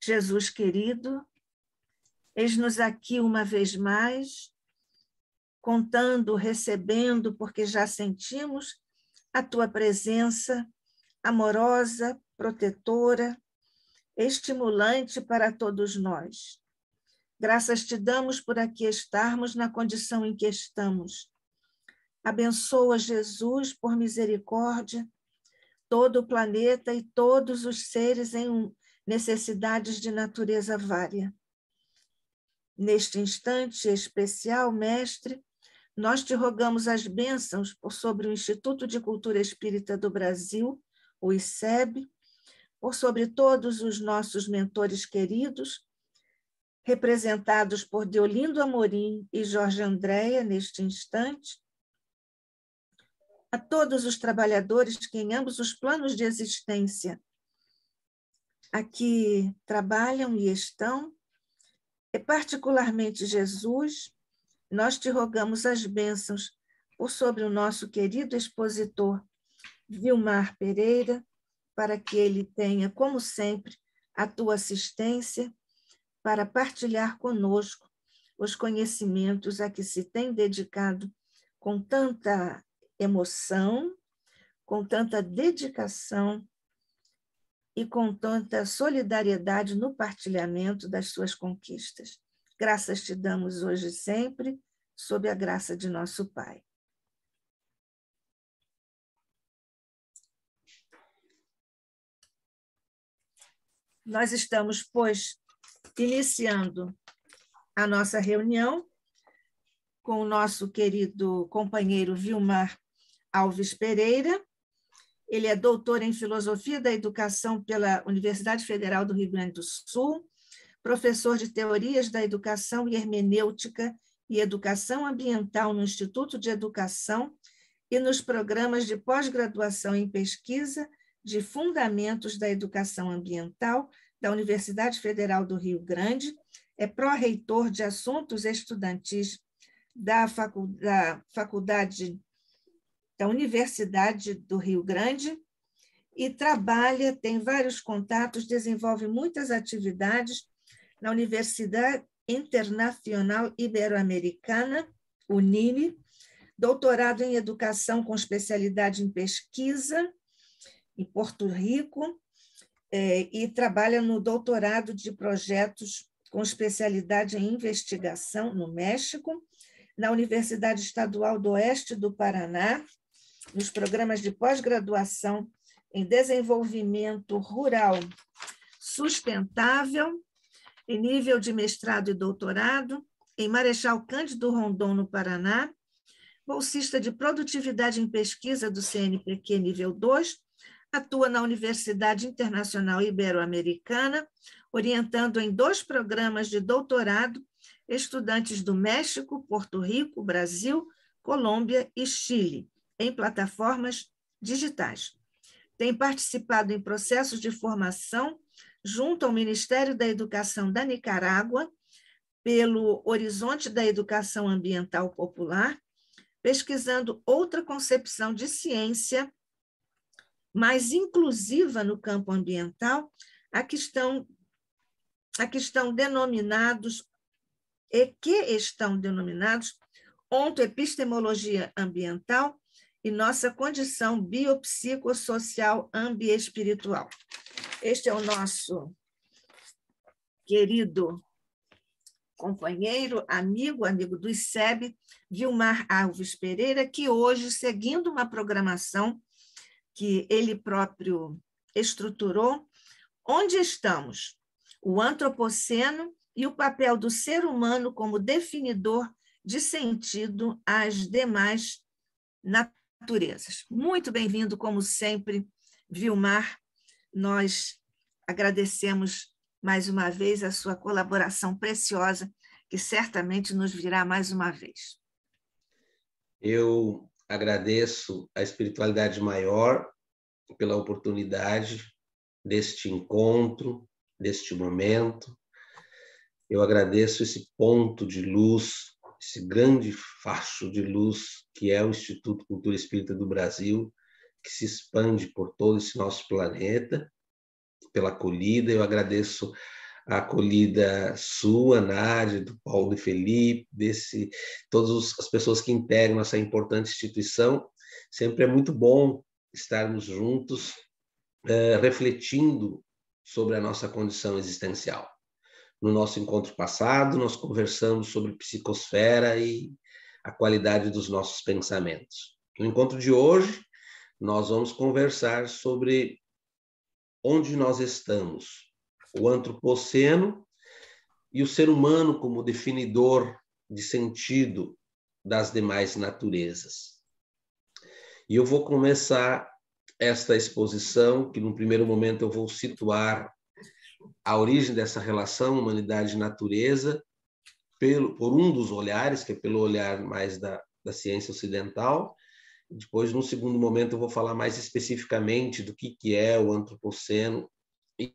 Jesus querido, eis-nos aqui uma vez mais, contando, recebendo, porque já sentimos a tua presença amorosa, protetora, estimulante para todos nós. Graças te damos por aqui estarmos na condição em que estamos. Abençoa, Jesus, por misericórdia, todo o planeta e todos os seres em necessidades de natureza vária. Neste instante especial, Mestre, nós te rogamos as bênçãos por sobre o Instituto de Cultura Espírita do Brasil, o ICEB, por sobre todos os nossos mentores queridos, representados por Deolindo Amorim e Jorge Andréa, neste instante, a todos os trabalhadores que em ambos os planos de existência aqui trabalham e estão, e particularmente Jesus, nós te rogamos as bênçãos por sobre o nosso querido expositor Vilmar Pereira, para que ele tenha, como sempre, a tua assistência para partilhar conosco os conhecimentos a que se tem dedicado com tanta emoção, com tanta dedicação e com tanta solidariedade no partilhamento das suas conquistas. Graças te damos hoje e sempre, sob a graça de nosso Pai. Nós estamos, pois, iniciando a nossa reunião com o nosso querido companheiro Vilmar Alves Pereira. Ele é doutor em Filosofia da Educação pela Universidade Federal do Rio Grande do Sul, professor de Teorias da Educação e Hermenêutica e Educação Ambiental no Instituto de Educação e nos programas de pós-graduação em pesquisa de Fundamentos da Educação Ambiental da Universidade Federal do Rio Grande, é pró-reitor de Assuntos Estudantis da Faculdade da Universidade do Rio Grande e trabalha, tem vários contatos, desenvolve muitas atividades na Universidade Internacional Ibero-Americana, UNIME, doutorado em Educação com especialidade em Pesquisa, em Porto Rico, e trabalha no doutorado de projetos com especialidade em investigação no México, na Universidade Estadual do Oeste do Paraná, nos programas de pós-graduação em desenvolvimento rural sustentável, em nível de mestrado e doutorado, em Marechal Cândido Rondon, no Paraná, bolsista de produtividade em pesquisa do CNPq nível 2, atua na Universidade Internacional Ibero-Americana, orientando em 2 programas de doutorado estudantes do México, Porto Rico, Brasil, Colômbia e Chile, em plataformas digitais. Tem participado em processos de formação junto ao Ministério da Educação da Nicarágua, pelo Horizonte da Educação Ambiental Popular, pesquisando outra concepção de ciência mais inclusiva no campo ambiental, a que estão denominados ontoepistemologia ambiental e nossa condição biopsicossocial ambiespiritual. Este é o nosso querido companheiro, amigo do ICEB, Vilmar Alves Pereira, que hoje, seguindo uma programação que ele próprio estruturou, onde estamos? O antropoceno e o papel do ser humano como definidor de sentido às demais naturezas. Muito bem-vindo, como sempre, Vilmar. Nós agradecemos mais uma vez a sua colaboração preciosa, que certamente nos virá mais uma vez. Eu agradeço a espiritualidade maior pela oportunidade deste encontro, deste momento. Eu agradeço esse ponto de luz, esse grande facho de luz que é o Instituto Cultura Espírita do Brasil, que se expande por todo esse nosso planeta, pela acolhida. Eu agradeço a acolhida sua, Nádia, do Paulo e Felipe, todas as pessoas que integram essa importante instituição. Sempre é muito bom estarmos juntos, refletindo sobre a nossa condição existencial. No nosso encontro passado, nós conversamos sobre psicosfera e a qualidade dos nossos pensamentos. No encontro de hoje, nós vamos conversar sobre onde nós estamos, o antropoceno e o ser humano como definidor de sentido das demais naturezas. E eu vou começar esta exposição, que num primeiro momento eu vou situar a origem dessa relação humanidade-natureza por um dos olhares, que é pelo olhar mais da ciência ocidental. Depois, num segundo momento, eu vou falar mais especificamente do que é o antropoceno e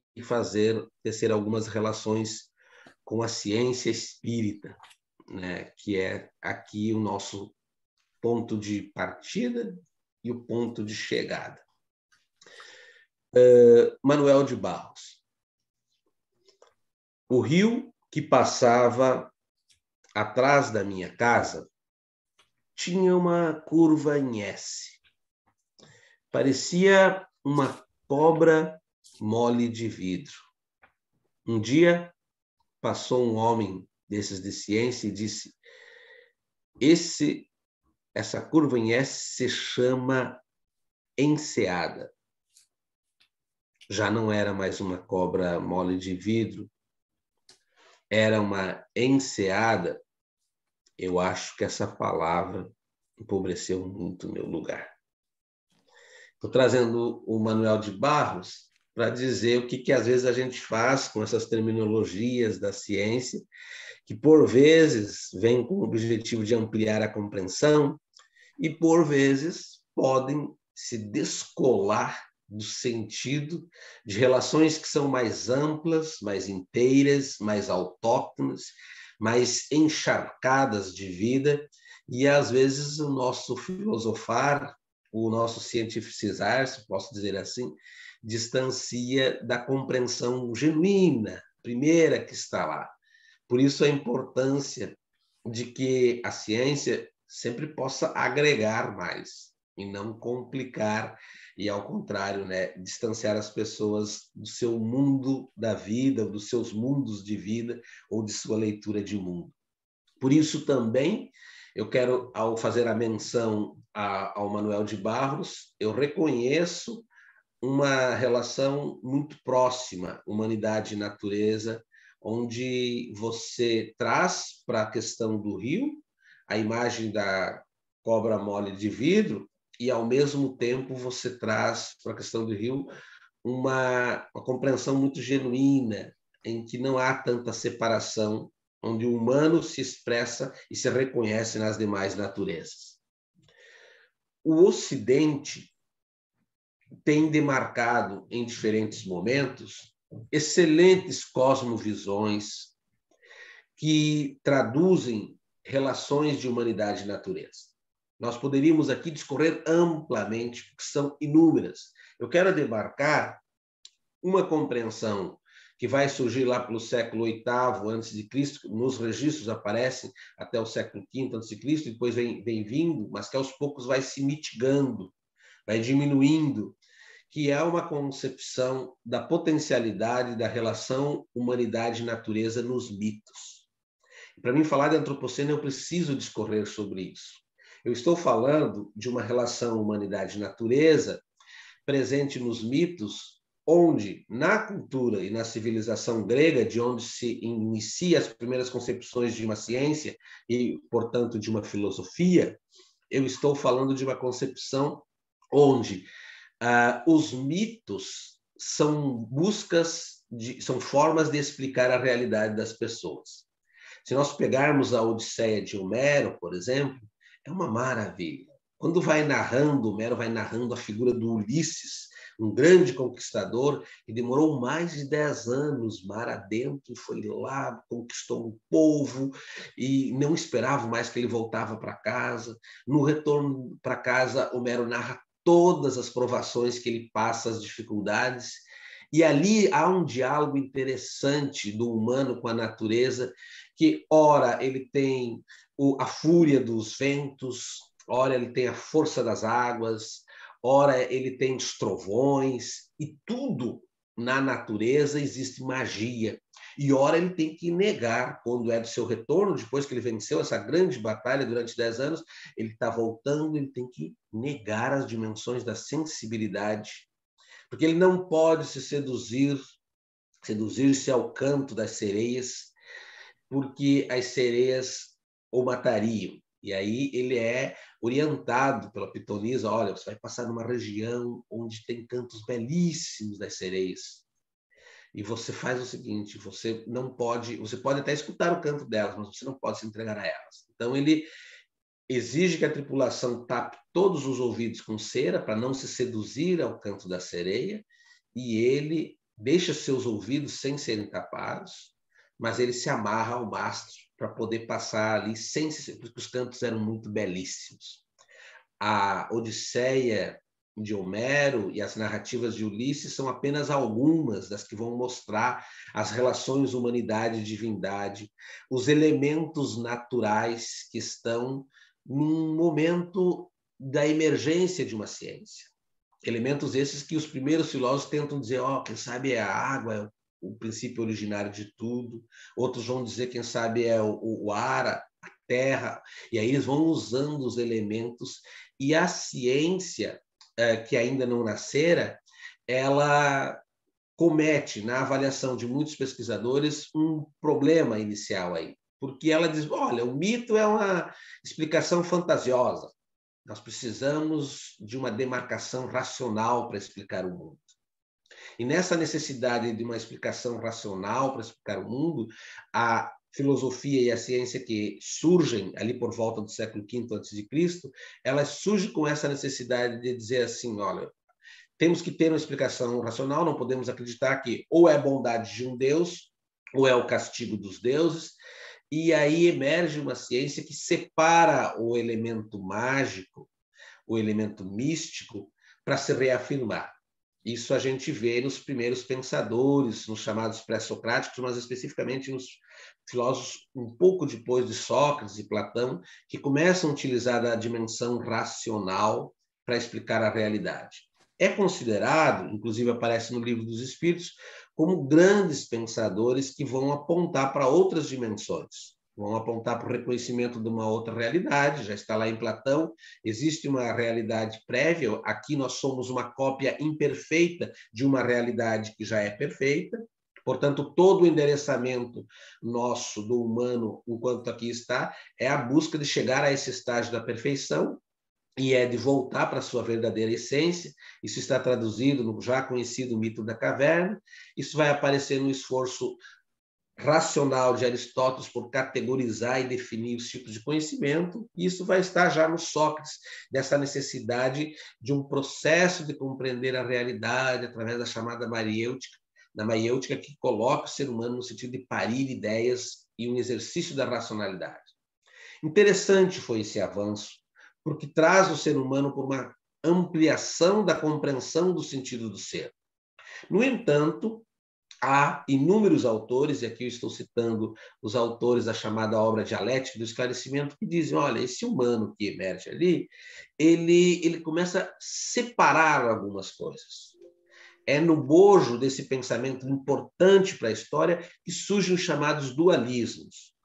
tecer algumas relações com a ciência espírita, né, que é aqui o nosso ponto de partida e o ponto de chegada. Manuel de Barros. O rio que passava atrás da minha casa tinha uma curva em S. Parecia uma cobra mole de vidro. Um dia passou um homem desses de ciência e disse: essa curva em S se chama enseada. Já não era mais uma cobra mole de vidro, era uma enseada. Eu acho que essa palavra empobreceu muito o meu lugar. Estou trazendo o Manuel de Barros para dizer o que às vezes a gente faz com essas terminologias da ciência, que por vezes vêm com o objetivo de ampliar a compreensão e por vezes podem se descolar do sentido de relações que são mais amplas, mais inteiras, mais autóctonas, mais encharcadas de vida, e às vezes o nosso filosofar, o nosso cientificizar, se posso dizer assim, distancia da compreensão genuína, primeira que está lá. Por isso a importância de que a ciência sempre possa agregar mais e não complicar e, ao contrário, né, distanciar as pessoas do seu mundo da vida, dos seus mundos de vida ou de sua leitura de mundo. Por isso também eu quero, ao fazer a menção ao Manuel de Barros, eu reconheço uma relação muito próxima, humanidade e natureza, onde você traz para a questão do rio a imagem da cobra mole de vidro e, ao mesmo tempo, você traz para a questão do rio uma compreensão muito genuína, em que não há tanta separação, onde o humano se expressa e se reconhece nas demais naturezas. O Ocidente tem demarcado, em diferentes momentos, excelentes cosmovisões que traduzem relações de humanidade e natureza. Nós poderíamos aqui discorrer amplamente, porque são inúmeras. Eu quero demarcar uma compreensão que vai surgir lá pelo século VIII a.C., nos registros aparecem até o século V a.C., depois vem vindo, mas que aos poucos vai se mitigando, vai diminuindo, que é uma concepção da potencialidade da relação humanidade-natureza nos mitos. Para mim falar de antropoceno, eu preciso discorrer sobre isso. Eu estou falando de uma relação humanidade-natureza presente nos mitos, onde, na cultura e na civilização grega, de onde se inicia as primeiras concepções de uma ciência e, portanto, de uma filosofia, eu estou falando de uma concepção onde os mitos são são formas de explicar a realidade das pessoas. Se nós pegarmos a Odisseia de Homero, por exemplo, é uma maravilha. Quando vai narrando, Homero vai narrando a figura do Ulisses, um grande conquistador que demorou mais de 10 anos mar adentro, foi lá, conquistou um povo e não esperava mais que ele voltava para casa. No retorno para casa, Homero narra todas as provações que ele passa, as dificuldades, E ali há um diálogo interessante do humano com a natureza, que ora ele tem a fúria dos ventos, ora ele tem a força das águas, ora ele tem os trovões, e tudo na natureza existe magia. E ora ele tem que negar, quando é do seu retorno, depois que ele venceu essa grande batalha durante 10 anos, ele está voltando, ele tem que negar as dimensões da sensibilidade, porque ele não pode se seduzir-se ao canto das sereias, porque as sereias o matariam. E aí ele é orientado pela pitonisa: olha, você vai passar numa região onde tem cantos belíssimos das sereias. E você faz o seguinte: você pode até escutar o canto delas, mas você não pode se entregar a elas. Então ele exige que a tripulação tape todos os ouvidos com cera para não se seduzir ao canto da sereia, e ele deixa seus ouvidos sem serem tapados, mas ele se amarra ao mastro para poder passar ali sem se... porque os cantos eram muito belíssimos. A Odisseia de Homero e as narrativas de Ulisses são apenas algumas das que vão mostrar as relações humanidade e divindade, os elementos naturais que estão num momento da emergência de uma ciência. Elementos esses que os primeiros filósofos tentam dizer: quem sabe é a água, é o princípio originário de tudo. Outros vão dizer, quem sabe, é o ar, a terra. E aí eles vão usando os elementos, e a ciência, que ainda não nascera, ela comete, na avaliação de muitos pesquisadores, um problema inicial aí. Porque ela diz: olha, o mito é uma explicação fantasiosa. Nós precisamos de uma demarcação racional para explicar o mundo. E nessa necessidade de uma explicação racional para explicar o mundo, a filosofia e a ciência que surgem ali por volta do século V a.C., elas surgem com essa necessidade de dizer assim: olha, temos que ter uma explicação racional, não podemos acreditar que ou é a bondade de um Deus ou é o castigo dos deuses. E aí emerge uma ciência que separa o elemento mágico, o elemento místico, para se reafirmar. Isso a gente vê nos primeiros pensadores, nos chamados pré-socráticos, mas especificamente nos filósofos um pouco depois de Sócrates e Platão, que começam a utilizar a dimensão racional para explicar a realidade. É considerado, inclusive aparece no Livro dos Espíritos, como grandes pensadores que vão apontar para outras dimensões, vão apontar para o reconhecimento de uma outra realidade. Já está lá em Platão, existe uma realidade prévia, aqui nós somos uma cópia imperfeita de uma realidade que já é perfeita. Portanto, todo o endereçamento nosso do humano, enquanto aqui está, é a busca de chegar a esse estágio da perfeição, e é de voltar para a sua verdadeira essência. Isso está traduzido no já conhecido mito da caverna. Isso vai aparecer no esforço racional de Aristóteles por categorizar e definir os tipos de conhecimento. E isso vai estar já no Sócrates, dessa necessidade de um processo de compreender a realidade através da chamada maiêutica, da maiêutica que coloca o ser humano no sentido de parir ideias e um exercício da racionalidade. Interessante foi esse avanço, porque traz o ser humano por uma ampliação da compreensão do sentido do ser. No entanto, há inúmeros autores, e aqui eu estou citando os autores da chamada obra dialética do esclarecimento, que dizem: olha, esse humano que emerge ali, ele começa a separar algumas coisas. É no bojo desse pensamento importante para a história que surgem os chamados dualismos.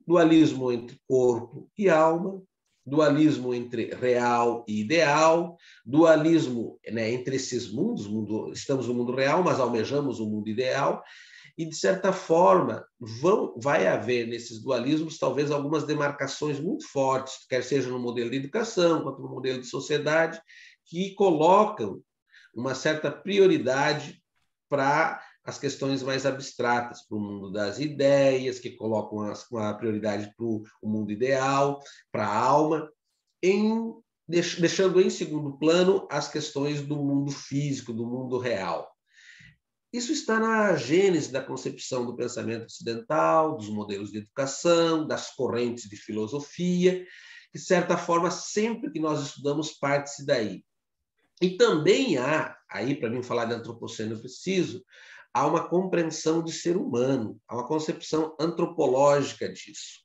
Dualismo entre corpo e alma, dualismo entre real e ideal, dualismo, né, entre esses mundos. Estamos no mundo real, mas almejamos o mundo ideal, e, de certa forma, vai haver nesses dualismos talvez algumas demarcações muito fortes, quer seja no modelo de educação, quanto no modelo de sociedade, que colocam uma certa prioridade para as questões mais abstratas, para o mundo das ideias, que colocam a prioridade para o mundo ideal, para a alma, deixando em segundo plano as questões do mundo físico, do mundo real. Isso está na gênese da concepção do pensamento ocidental, dos modelos de educação, das correntes de filosofia, que, de certa forma, sempre que nós estudamos, parte-se daí. E também há, aí para mim falar de antropoceno eu preciso, há uma compreensão de ser humano, há uma concepção antropológica disso,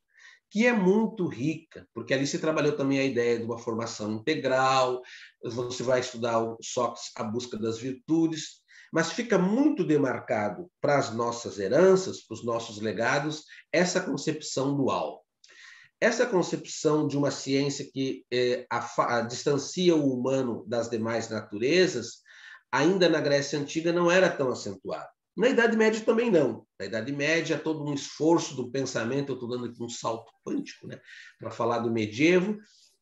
que é muito rica, porque ali se trabalhou também a ideia de uma formação integral, você vai estudar o Sócrates, a busca das virtudes, mas fica muito demarcado para as nossas heranças, para os nossos legados, essa concepção dual. Essa concepção de uma ciência que distancia o humano das demais naturezas, ainda na Grécia Antiga não era tão acentuada. Na Idade Média também não. Na Idade Média, todo um esforço do pensamento, eu estou dando aqui um salto quântico, né, para falar do medievo,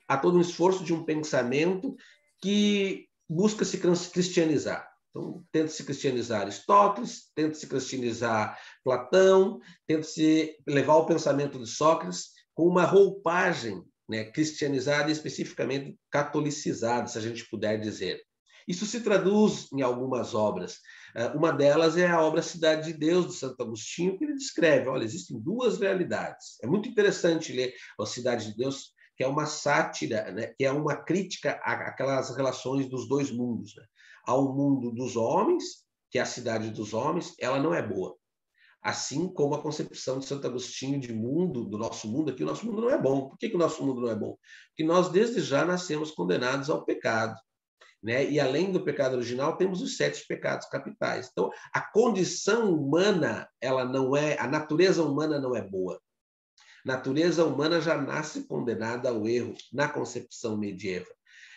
há todo um esforço de um pensamento que busca se cristianizar. Então, tenta-se cristianizar Aristóteles, tenta-se cristianizar Platão, tenta-se levar o pensamento de Sócrates com uma roupagem, né, cristianizada e especificamente catolicizada, se a gente puder dizer. Isso se traduz em algumas obras. Uma delas é a obra Cidade de Deus, de Santo Agostinho, que ele descreve, olha, existem duas realidades. É muito interessante ler a Cidade de Deus, que é uma sátira, né, que é uma crítica àquelas relações dos dois mundos. Né? Há um mundo dos homens, que é a cidade dos homens, ela não é boa. Assim como a concepção de Santo Agostinho de mundo, do nosso mundo aqui, o nosso mundo não é bom. Por que o nosso mundo não é bom? Porque nós, desde já, nascemos condenados ao pecado. Né? E, além do pecado original, temos os 7 pecados capitais. Então, a condição humana, ela não é, a natureza humana não é boa. A natureza humana já nasce condenada ao erro na concepção medieval.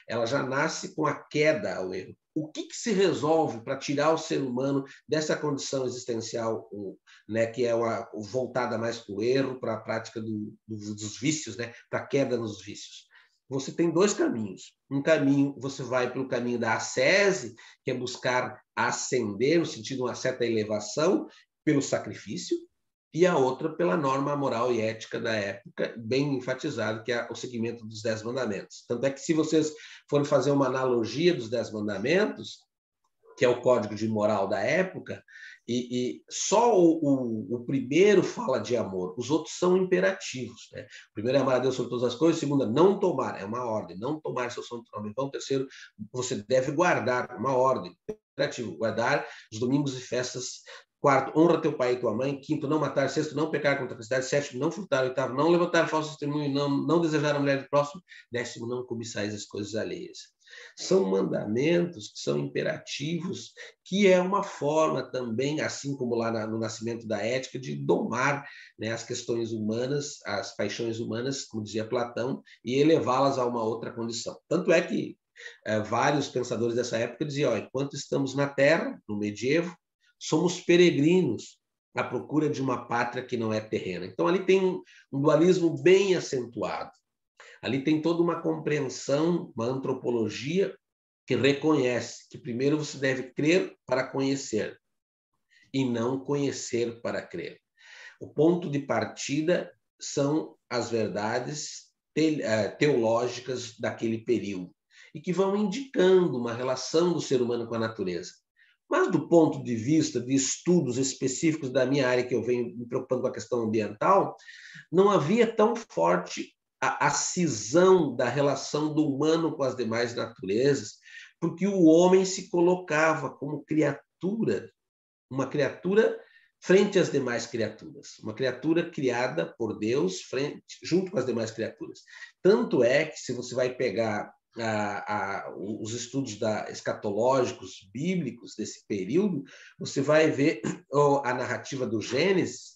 Ela já nasce com a queda ao erro. O que se resolve para tirar o ser humano dessa condição existencial, né, que é voltada mais para o erro, para a prática dos vícios, né, para a queda nos vícios? Você tem 2 caminhos. Um caminho, você vai pelo caminho da ascese, que é buscar ascender, no sentido de uma certa elevação, pelo sacrifício, e a outra pela norma moral e ética da época, bem enfatizado, que é o seguimento dos 10 mandamentos. Tanto é que, se vocês forem fazer uma analogia dos 10 mandamentos, que é o código de moral da época, e só o primeiro fala de amor, os outros são imperativos. Né? O primeiro é amar a Deus sobre todas as coisas, o segundo é não tomar, é uma ordem, não tomar seu santo nome. Então, o terceiro, você deve guardar, uma ordem, imperativo, guardar os domingos e festas. Quarto, honra teu pai e tua mãe. Quinto, não matar. Sexto, não pecar contra a cidade. Sétimo, não furtar. Oitavo, não levantar falso testemunho. Não desejar a mulher do próximo. Décimo, não cobiçais as coisas alheias. São mandamentos que são imperativos, que é uma forma também, assim como lá no Nascimento da Ética, de domar, né, as questões humanas, as paixões humanas, como dizia Platão, e elevá-las a uma outra condição. Tanto é que vários pensadores dessa época diziam, enquanto estamos na Terra, no medievo, somos peregrinos à procura de uma pátria que não é terrena. Então, ali tem um dualismo bem acentuado. Ali tem toda uma compreensão, uma antropologia que reconhece que primeiro você deve crer para conhecer e não conhecer para crer. O ponto de partida são as verdades teológicas daquele período e que vão indicando uma relação do ser humano com a natureza. Mas, do ponto de vista de estudos específicos da minha área, que eu venho me preocupando com a questão ambiental, não havia tão forte a cisão da relação do humano com as demais naturezas, porque o homem se colocava como criatura, uma criatura frente às demais criaturas, uma criatura criada por Deus junto com as demais criaturas. Tanto é que, se você vai pegar os estudos escatológicos bíblicos desse período, você vai ver a narrativa do Gênesis,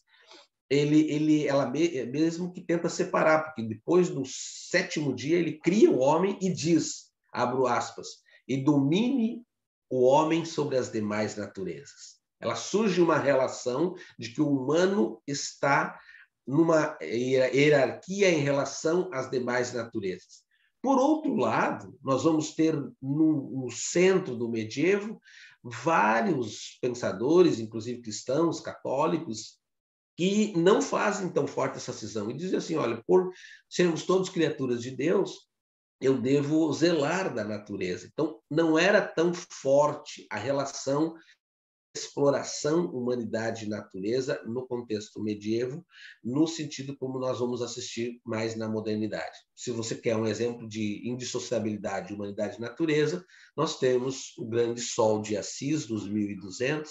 ela mesmo que tenta separar, porque depois do 7º dia ele cria o homem e diz, abro aspas, e domine o homem sobre as demais naturezas. Ela surge uma relação de que o humano está numa hierarquia em relação às demais naturezas. Por outro lado, nós vamos ter no centro do medievo vários pensadores, inclusive cristãos, católicos, que não fazem tão forte essa cisão e dizem assim, olha, por sermos todos criaturas de Deus, eu devo zelar da natureza. Então, não era tão forte a relação exploração humanidade e natureza no contexto medievo, no sentido como nós vamos assistir mais na modernidade. Se você quer um exemplo de indissociabilidade humanidade e natureza, nós temos o grande Sol de Assis, dos 1200,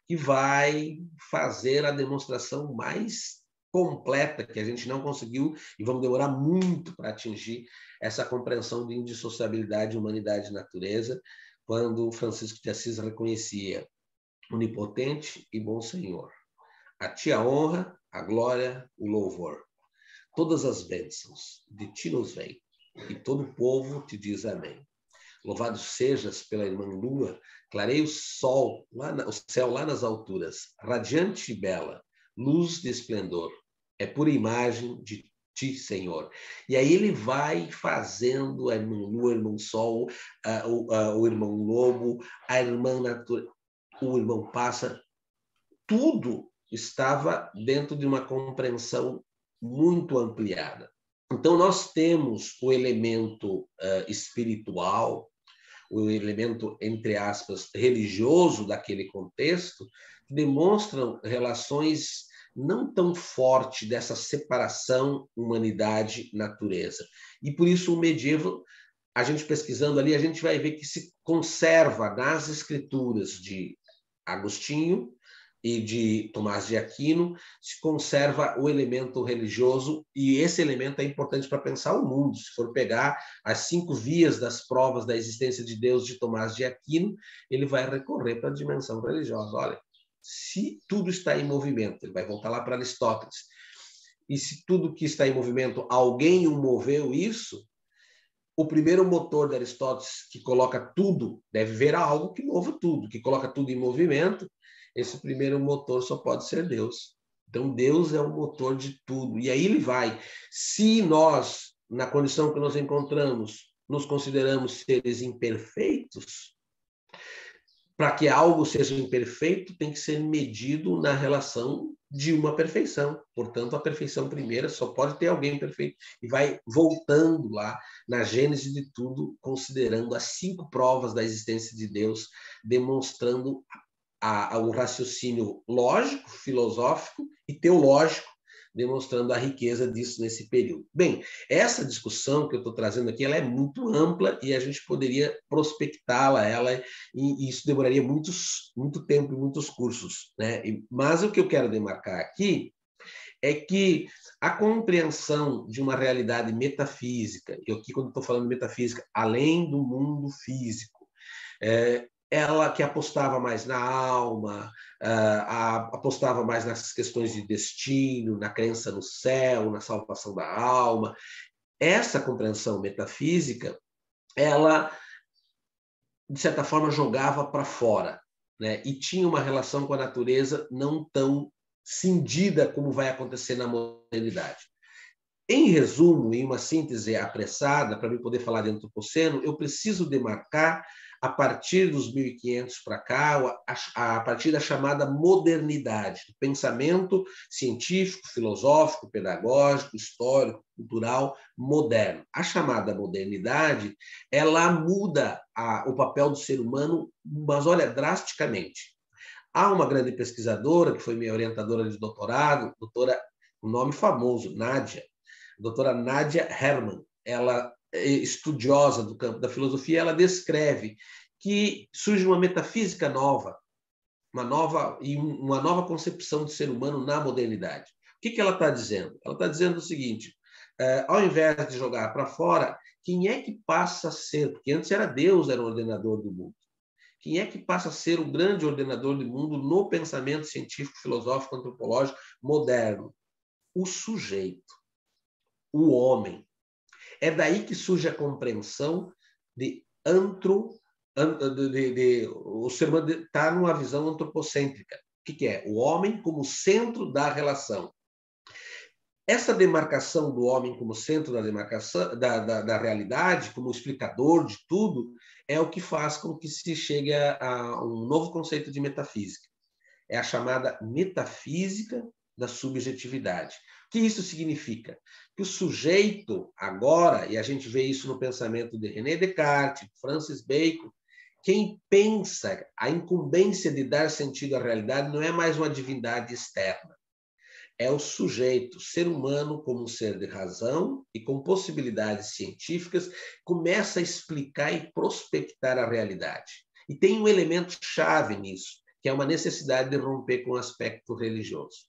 que vai fazer a demonstração mais completa, que a gente não conseguiu e vamos demorar muito para atingir essa compreensão de indissociabilidade humanidade e natureza, quando Francisco de Assis reconhecia onipotente e bom Senhor. A ti a honra, a glória, o louvor. Todas as bênçãos de ti nos vêm, e todo o povo te diz amém. Louvado sejas pela irmã Lua, clareia o sol, o céu lá nas alturas, radiante e bela, luz de esplendor. É pura imagem de ti, Senhor. E aí ele vai fazendo a irmã Lua, o irmão Sol, o irmão Lobo, a irmã Natureza, o irmão Pássaro. Tudo estava dentro de uma compreensão muito ampliada. Então, nós temos o elemento espiritual, o elemento, entre aspas, religioso daquele contexto, que demonstram relações não tão fortes dessa separação humanidade-natureza. E, por isso, o medievo, a gente pesquisando ali, a gente vai ver que se conserva nas escrituras de Agostinho e de Tomás de Aquino, se conserva o elemento religioso, e esse elemento é importante para pensar o mundo. Se for pegar as 5 vias das provas da existência de Deus de Tomás de Aquino, ele vai recorrer para a dimensão religiosa. Olha, se tudo está em movimento, ele vai voltar lá para Aristóteles, e se tudo que está em movimento, alguém o moveu isso, o primeiro motor de Aristóteles, que coloca tudo, deve ver algo que mova tudo, que coloca tudo em movimento. Esse primeiro motor só pode ser Deus. Então, Deus é o motor de tudo. E aí ele vai. Se nós, na condição que nós encontramos, nos consideramos seres imperfeitos, para que algo seja imperfeito, tem que ser medido na relação de uma perfeição. Portanto, a perfeição primeira só pode ter alguém perfeito. E vai voltando lá na gênese de tudo, considerando as 5 provas da existência de Deus, demonstrando o raciocínio lógico, filosófico e teológico, demonstrando a riqueza disso nesse período. Bem, essa discussão que eu estou trazendo aqui, ela é muito ampla e a gente poderia prospectá-la, e isso demoraria muito tempo e muitos cursos, né? Mas o que eu quero demarcar aqui é que a compreensão de uma realidade metafísica, e aqui quando estou falando metafísica, além do mundo físico, ela que apostava mais na alma, apostava mais nas questões de destino, na crença no céu, na salvação da alma. Essa compreensão metafísica, ela, de certa forma, jogava para fora, né? E tinha uma relação com a natureza não tão cindida como vai acontecer na modernidade. Em resumo, em uma síntese apressada, para eu poder falar de antropoceno, eu preciso demarcar, a partir dos 1500 para cá, a partir da chamada modernidade, do pensamento científico, filosófico, pedagógico, histórico, cultural, moderno. A chamada modernidade, ela muda o papel do ser humano, mas olha, drasticamente. Há uma grande pesquisadora, que foi minha orientadora de doutorado, um nome famoso, Nádia, a doutora Nádia Hermann. Ela é estudiosa do campo da filosofia, ela descreve que surge uma metafísica nova, uma nova concepção de ser humano na modernidade. O que ela está dizendo? Ela está dizendo o seguinte: ao invés de jogar para fora, quem é que passa a ser? Porque antes era Deus, era o ordenador do mundo. Quem é que passa a ser o grande ordenador do mundo no pensamento científico, filosófico, antropológico moderno? O sujeito, o homem. É daí que surge a compreensão de o ser humano está numa visão antropocêntrica. O que é? O homem como centro da relação. Essa demarcação do homem como centro da demarcação da realidade, como explicador de tudo, é o que faz com que se chegue a um novo conceito de metafísica. É a chamada metafísica da subjetividade. O que isso significa? Que o sujeito agora, e a gente vê isso no pensamento de René Descartes, Francis Bacon, quem pensa a incumbência de dar sentido à realidade não é mais uma divindade externa. É o sujeito, o ser humano, como um ser de razão e com possibilidades científicas, começa a explicar e prospectar a realidade. E tem um elemento chave nisso, que é uma necessidade de romper com o aspecto religioso.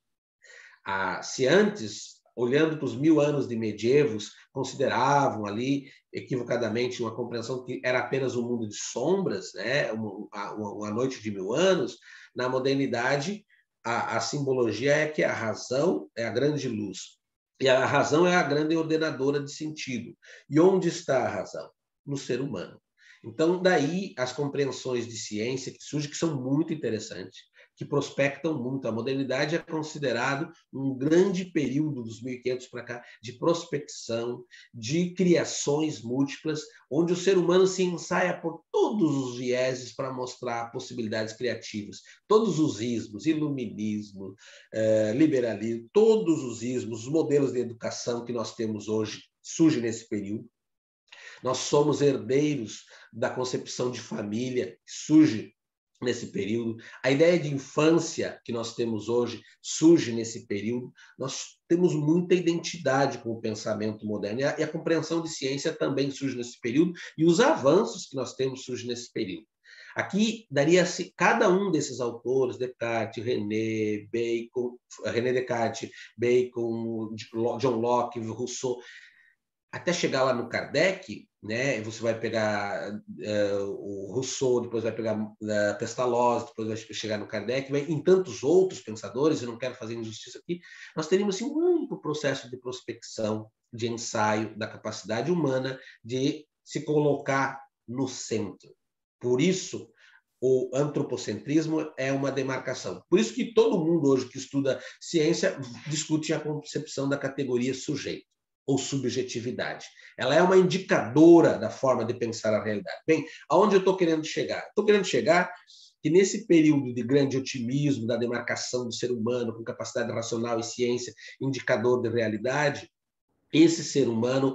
Se antes, olhando para os 1000 anos de medievos, consideravam ali, equivocadamente, uma compreensão que era apenas um mundo de sombras, né? uma noite de 1000 anos, na modernidade, a simbologia é que a razão é a grande luz. E a razão é a grande ordenadora de sentido. E onde está a razão? No ser humano. Então, daí as compreensões de ciência que surgem, que são muito interessantes, que prospectam muito. A modernidade é considerado um grande período dos 1500 para cá de prospecção, de criações múltiplas, onde o ser humano se ensaia por todos os vieses para mostrar possibilidades criativas. Todos os ismos, iluminismo, liberalismo, todos os ismos, os modelos de educação que nós temos hoje surgem nesse período. Nós somos herdeiros da concepção de família que surge nesse período. A ideia de infância que nós temos hoje surge nesse período. Nós temos muita identidade com o pensamento moderno. E a compreensão de ciência também surge nesse período. E os avanços que nós temos surgem nesse período. Aqui daria-se cada um desses autores, Descartes, René Descartes, Bacon, John Locke, Rousseau, até chegar lá no Kardec, né? Você vai pegar o Rousseau, depois vai pegar Pestalozzi, depois vai chegar no Kardec, vai em tantos outros pensadores, eu não quero fazer injustiça aqui, nós teríamos assim, um amplo processo de prospecção, de ensaio da capacidade humana de se colocar no centro. Por isso, o antropocentrismo é uma demarcação. Por isso que todo mundo hoje que estuda ciência discute a concepção da categoria sujeito ou subjetividade. Ela é uma indicadora da forma de pensar a realidade. Bem, aonde eu estou querendo chegar? Estou querendo chegar que nesse período de grande otimismo, da demarcação do ser humano com capacidade racional e ciência, indicador de realidade, esse ser humano,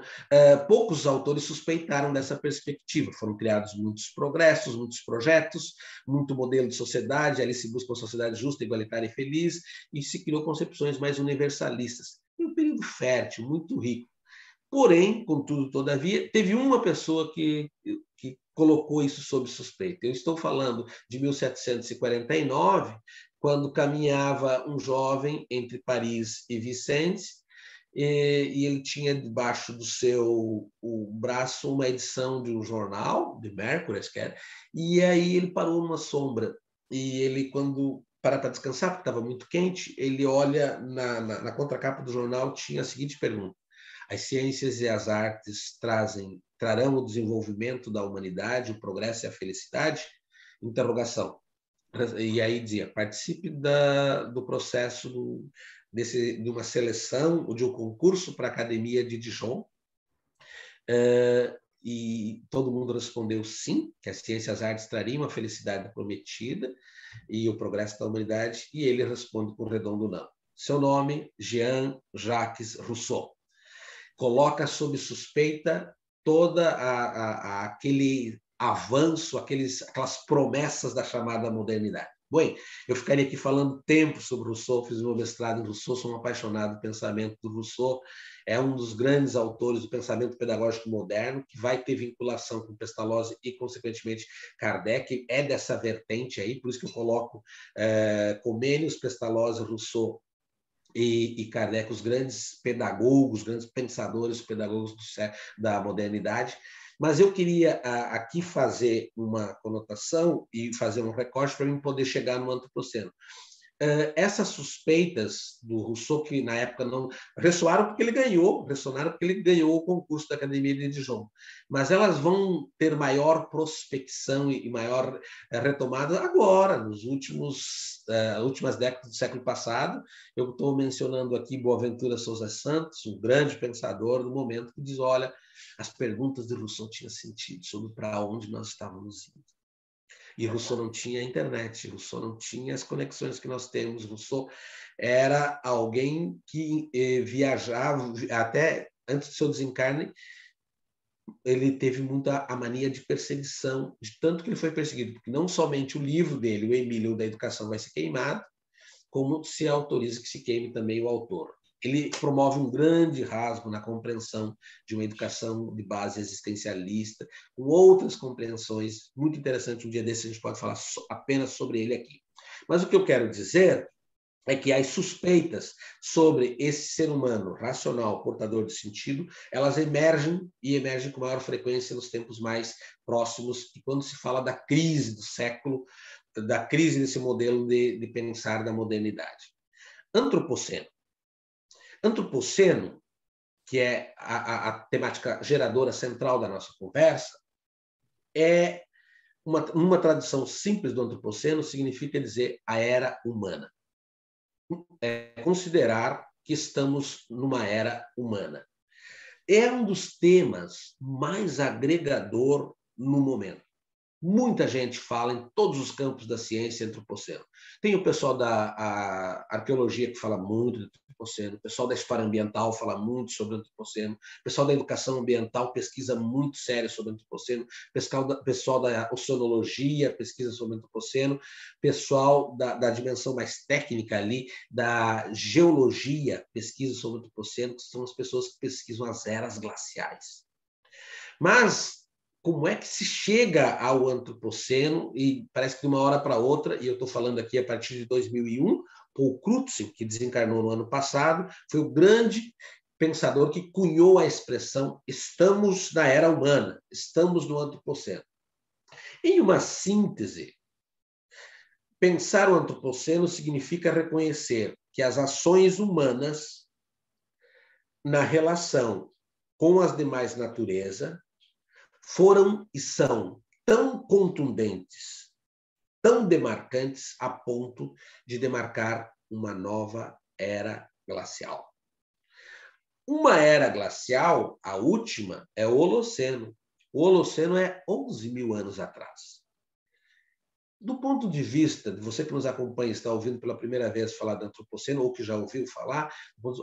poucos autores suspeitaram dessa perspectiva. Foram criados muitos progressos, muitos projetos, muito modelo de sociedade, ali se busca uma sociedade justa, igualitária e feliz, e se criou concepções mais universalistas. Foi um período fértil, muito rico. Porém, contudo, todavia, teve uma pessoa que colocou isso sob suspeita. Eu estou falando de 1749, quando caminhava um jovem entre Paris e Vicence, e ele tinha debaixo do seu braço uma edição de um jornal, de Mercury, e aí ele parou numa sombra. E ele, quando para descansar, porque estava muito quente, ele olha na contracapa do jornal, tinha a seguinte pergunta: as ciências e as artes trarão o desenvolvimento da humanidade, o progresso e a felicidade? Interrogação. E aí dizia: participe do processo de uma seleção ou de um concurso para a Academia de Dijon. E todo mundo respondeu sim, que as ciências e as artes trariam a felicidade prometida e o progresso da humanidade, e ele responde com redondo não. Seu nome, Jean-Jacques Rousseau. Coloca sob suspeita toda aquele avanço, aquelas promessas da chamada modernidade. Bem, eu ficaria aqui falando tempo sobre Rousseau, fiz meu mestrado em Rousseau, sou um apaixonado do pensamento do Rousseau, é um dos grandes autores do pensamento pedagógico moderno, que vai ter vinculação com Pestalozzi e, consequentemente, Kardec, é dessa vertente aí, por isso que eu coloco Comênios, Pestalozzi, Rousseau e Kardec, os grandes pedagogos, os grandes pensadores, pedagogos da modernidade. Mas eu queria aqui fazer uma conotação e fazer um recorte para mim poder chegar no antropoceno. Essas suspeitas do Rousseau, que na época não ressoaram porque ele ganhou, ressonaram porque ele ganhou o concurso da Academia de Dijon, mas elas vão ter maior prospecção e maior retomada agora, nas últimas décadas do século passado. Eu estou mencionando aqui Boaventura Sousa Santos, um grande pensador do momento, que diz: olha, as perguntas de Rousseau tinham sentido sobre para onde nós estávamos indo. E Rousseau não tinha internet, Rousseau não tinha as conexões que nós temos. Rousseau era alguém que viajava, até antes do seu desencarne, ele teve muita a mania de perseguição, de tanto que ele foi perseguido, porque não somente o livro dele, o Emílio da Educação vai ser queimado, como se autoriza que se queime também o autor. Ele promove um grande rasgo na compreensão de uma educação de base existencialista, com outras compreensões muito interessantes. Um dia desse a gente pode falar apenas sobre ele aqui. Mas o que eu quero dizer é que as suspeitas sobre esse ser humano racional, portador de sentido, elas emergem e emergem com maior frequência nos tempos mais próximos, e quando se fala da crise do século, da crise desse modelo de pensar da modernidade. Antropoceno. Antropoceno, que é a temática geradora central da nossa conversa, é uma tradução simples do antropoceno, significa dizer a era humana. É considerar que estamos numa era humana. É um dos temas mais agregador no momento. Muita gente fala em todos os campos da ciência antropoceno. Tem o pessoal da arqueologia que fala muito do antropoceno, o pessoal da história ambiental fala muito sobre o antropoceno, o pessoal da educação ambiental pesquisa muito sério sobre o antropoceno, o pessoal da oceanologia pesquisa sobre o antropoceno, o pessoal da dimensão mais técnica ali, da geologia pesquisa sobre o antropoceno, que são as pessoas que pesquisam as eras glaciais. Mas como é que se chega ao antropoceno? E parece que de uma hora para outra, e eu estou falando aqui a partir de 2001, Paul Crutzen, que desencarnou no ano passado, foi o grande pensador que cunhou a expressão estamos na era humana, estamos no antropoceno. Em uma síntese, pensar o antropoceno significa reconhecer que as ações humanas na relação com as demais naturezas foram e são tão contundentes, tão demarcantes, a ponto de demarcar uma nova era glacial. Uma era glacial, a última, é o Holoceno. O Holoceno é 11 mil anos atrás. Do ponto de vista de você que nos acompanha, está ouvindo pela primeira vez falar do antropoceno, ou que já ouviu falar, mas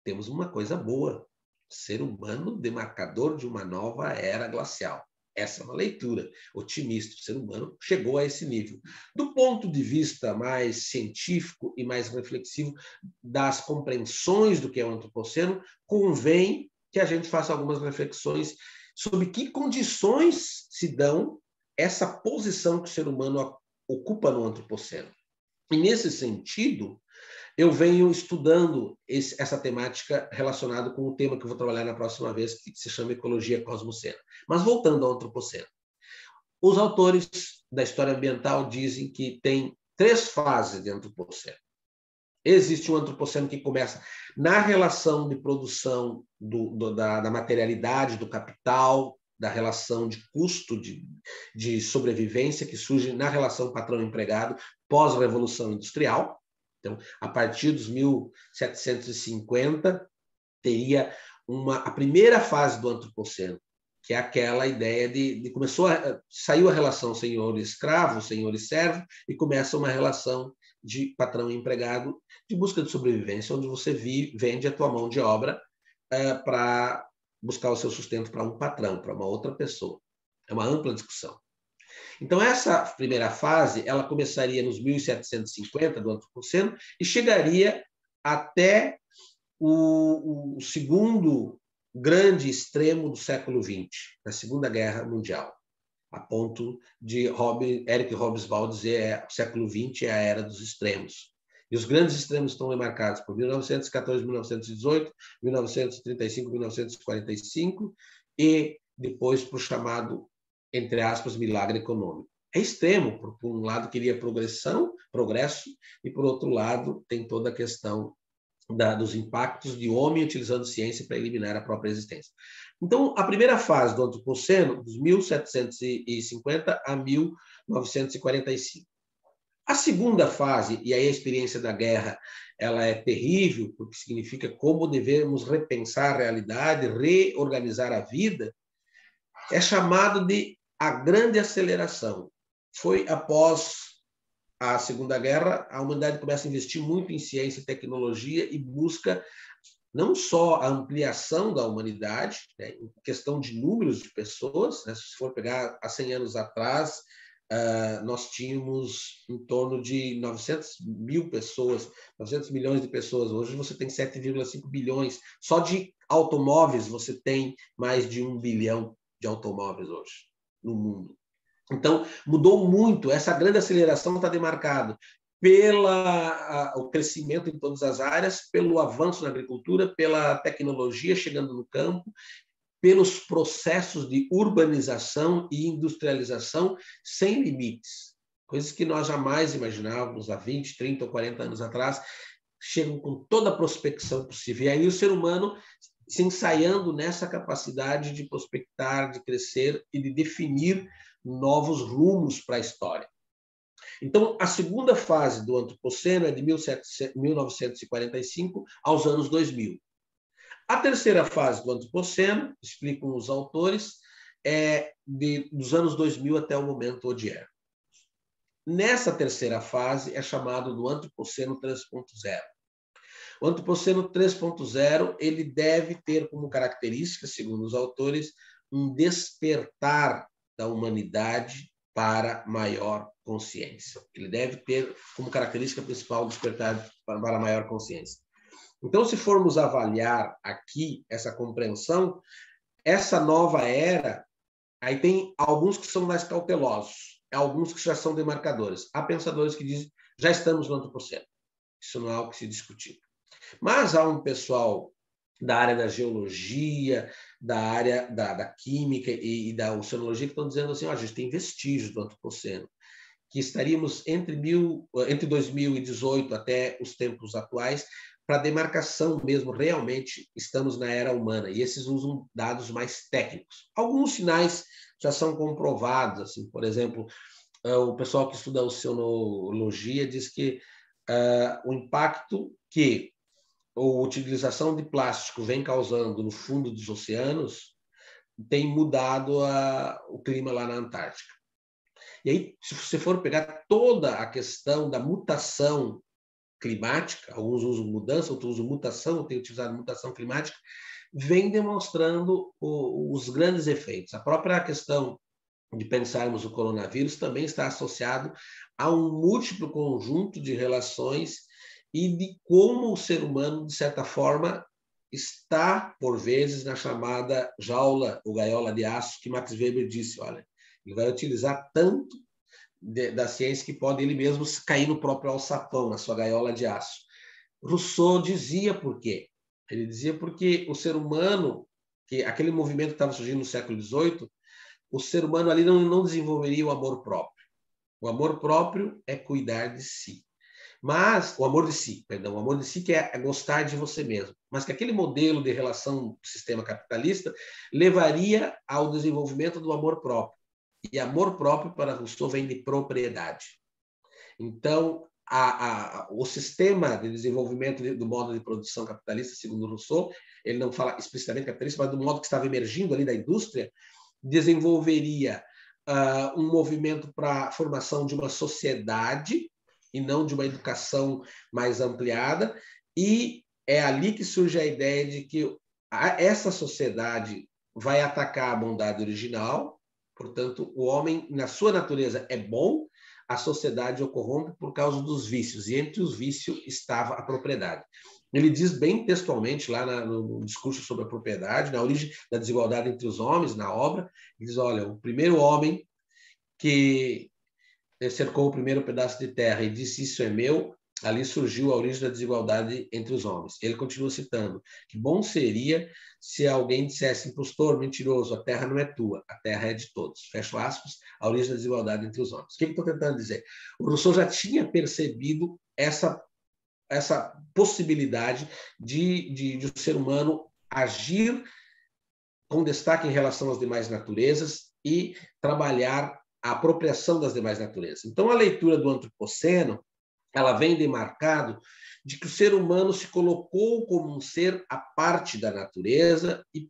temos uma coisa boa. Ser humano demarcador de uma nova era glacial. Essa é uma leitura otimista. O ser humano chegou a esse nível. Do ponto de vista mais científico e mais reflexivo das compreensões do que é o antropoceno, convém que a gente faça algumas reflexões sobre que condições se dão essa posição que o ser humano ocupa no antropoceno. E, nesse sentido, eu venho estudando essa temática relacionada com o tema que eu vou trabalhar na próxima vez, que se chama Ecologia Cosmocena. Mas voltando ao antropoceno. Os autores da história ambiental dizem que tem 3 fases de antropoceno. Existe um antropoceno que começa na relação de produção da materialidade, do capital, da relação de custo de sobrevivência, que surge na relação patrão-empregado pós-revolução industrial. Então, a partir dos 1750, teria a primeira fase do antropoceno, que é aquela ideia de saiu a relação senhor-escravo, senhor-servo, e começa uma relação de patrão e empregado, de busca de sobrevivência, onde você vende a tua mão de obra para buscar o seu sustento para um patrão, para uma outra pessoa. É uma ampla discussão. Então, essa primeira fase, ela começaria nos 1750 do antropoceno e chegaria até o segundo grande extremo do século XX, na Segunda Guerra Mundial, a ponto de Eric Hobsbawm dizer que o século XX é a era dos extremos. E os grandes extremos estão marcados por 1914, 1918, 1935, 1945 e depois para o chamado, entre aspas, milagre econômico. É extremo, por um lado queria progresso, e por outro lado tem toda a questão dos impactos de homem utilizando ciência para eliminar a própria existência. Então, a primeira fase do antropoceno, dos 1750 a 1945. A segunda fase, e aí a experiência da guerra, ela é terrível, porque significa como devemos repensar a realidade, reorganizar a vida, é chamado de a grande aceleração. Foi após a Segunda Guerra, a humanidade começa a investir muito em ciência e tecnologia e busca não só a ampliação da humanidade, né, em questão de números de pessoas, né, se for pegar há 100 anos atrás, nós tínhamos em torno de 900 mil pessoas, 900 milhões de pessoas. Hoje você tem 7,5 bilhões. Só de automóveis você tem mais de 1 bilhão de automóveis hoje no mundo. Então, mudou muito. Essa grande aceleração está demarcada pelo crescimento em todas as áreas, pelo avanço na agricultura, pela tecnologia chegando no campo, pelos processos de urbanização e industrialização sem limites. Coisas que nós jamais imaginávamos há 20, 30 ou 40 anos atrás, chegam com toda a prospecção possível. E aí o ser humano se ensaiando nessa capacidade de prospectar, de crescer e de definir novos rumos para a história. Então, a segunda fase do Antropoceno é de 1945 aos anos 2000. A terceira fase do Antropoceno, explicam os autores, é dos anos 2000 até o momento Odier. Nessa terceira fase é chamado do Antropoceno 3.0. O Antropoceno 3.0 ele deve ter como característica, segundo os autores, um despertar da humanidade para maior consciência. Ele deve ter como característica principal o despertar para maior consciência. Então, se formos avaliar aqui essa compreensão, essa nova era, aí tem alguns que são mais cautelosos, alguns que já são demarcadores. Há pensadores que dizem, já estamos no Antropoceno. Isso não é algo que se discutir. Mas há um pessoal da área da geologia, da área da química e da oceanologia que estão dizendo assim, a gente tem vestígios do Antropoceno, que estaríamos entre 2018 até os tempos atuais, para demarcação mesmo, realmente estamos na era humana, e esses usam dados mais técnicos. Alguns sinais já são comprovados, assim, por exemplo, o pessoal que estuda oceanologia diz que o impacto que a utilização de plástico vem causando no fundo dos oceanos tem mudado o clima lá na Antártica. E aí, se você for pegar toda a questão da mutação climática, alguns usam mudança, outros usam mutação, eu tenho utilizado mutação climática, vem demonstrando os grandes efeitos. A própria questão de pensarmos o coronavírus também está associado a um múltiplo conjunto de relações e de como o ser humano, de certa forma, está, por vezes, na chamada jaula ou gaiola de aço, que Max Weber disse, olha, ele vai utilizar tanto da ciência que pode ele mesmo cair no próprio alçapão, na sua gaiola de aço. Rousseau dizia por quê? Ele dizia porque o ser humano, que aquele movimento que estava surgindo no século XVIII, o ser humano ali não desenvolveria o amor próprio. O amor próprio é cuidar de si. Mas, o amor de si que é gostar de você mesmo. Mas que aquele modelo de relação do sistema capitalista levaria ao desenvolvimento do amor próprio. E amor próprio, para Rousseau, vem de propriedade. Então, o sistema de desenvolvimento do modo de produção capitalista, segundo Rousseau, ele não fala explicitamente capitalista, mas do modo que estava emergindo ali da indústria, desenvolveria um movimento para a formação de uma sociedade e não de uma educação mais ampliada, e é ali que surge a ideia de que essa sociedade vai atacar a bondade original, portanto, o homem, na sua natureza, é bom, a sociedade o corrompe por causa dos vícios, e entre os vícios estava a propriedade. Ele diz bem textualmente, lá no discurso sobre a propriedade, na origem da desigualdade entre os homens, na obra, ele diz, olha, o primeiro homem que cercou o primeiro pedaço de terra e disse, isso é meu, ali surgiu a origem da desigualdade entre os homens. Ele continua citando, que bom seria se alguém dissesse, impostor, mentiroso, a terra não é tua, a terra é de todos. Fecho aspas, a origem da desigualdade entre os homens. O que eu estou tentando dizer? O Rousseau já tinha percebido essa possibilidade de o ser humano agir com destaque em relação às demais naturezas e trabalhar a apropriação das demais naturezas. Então, a leitura do Antropoceno, ela vem demarcado de que o ser humano se colocou como um ser à parte da natureza e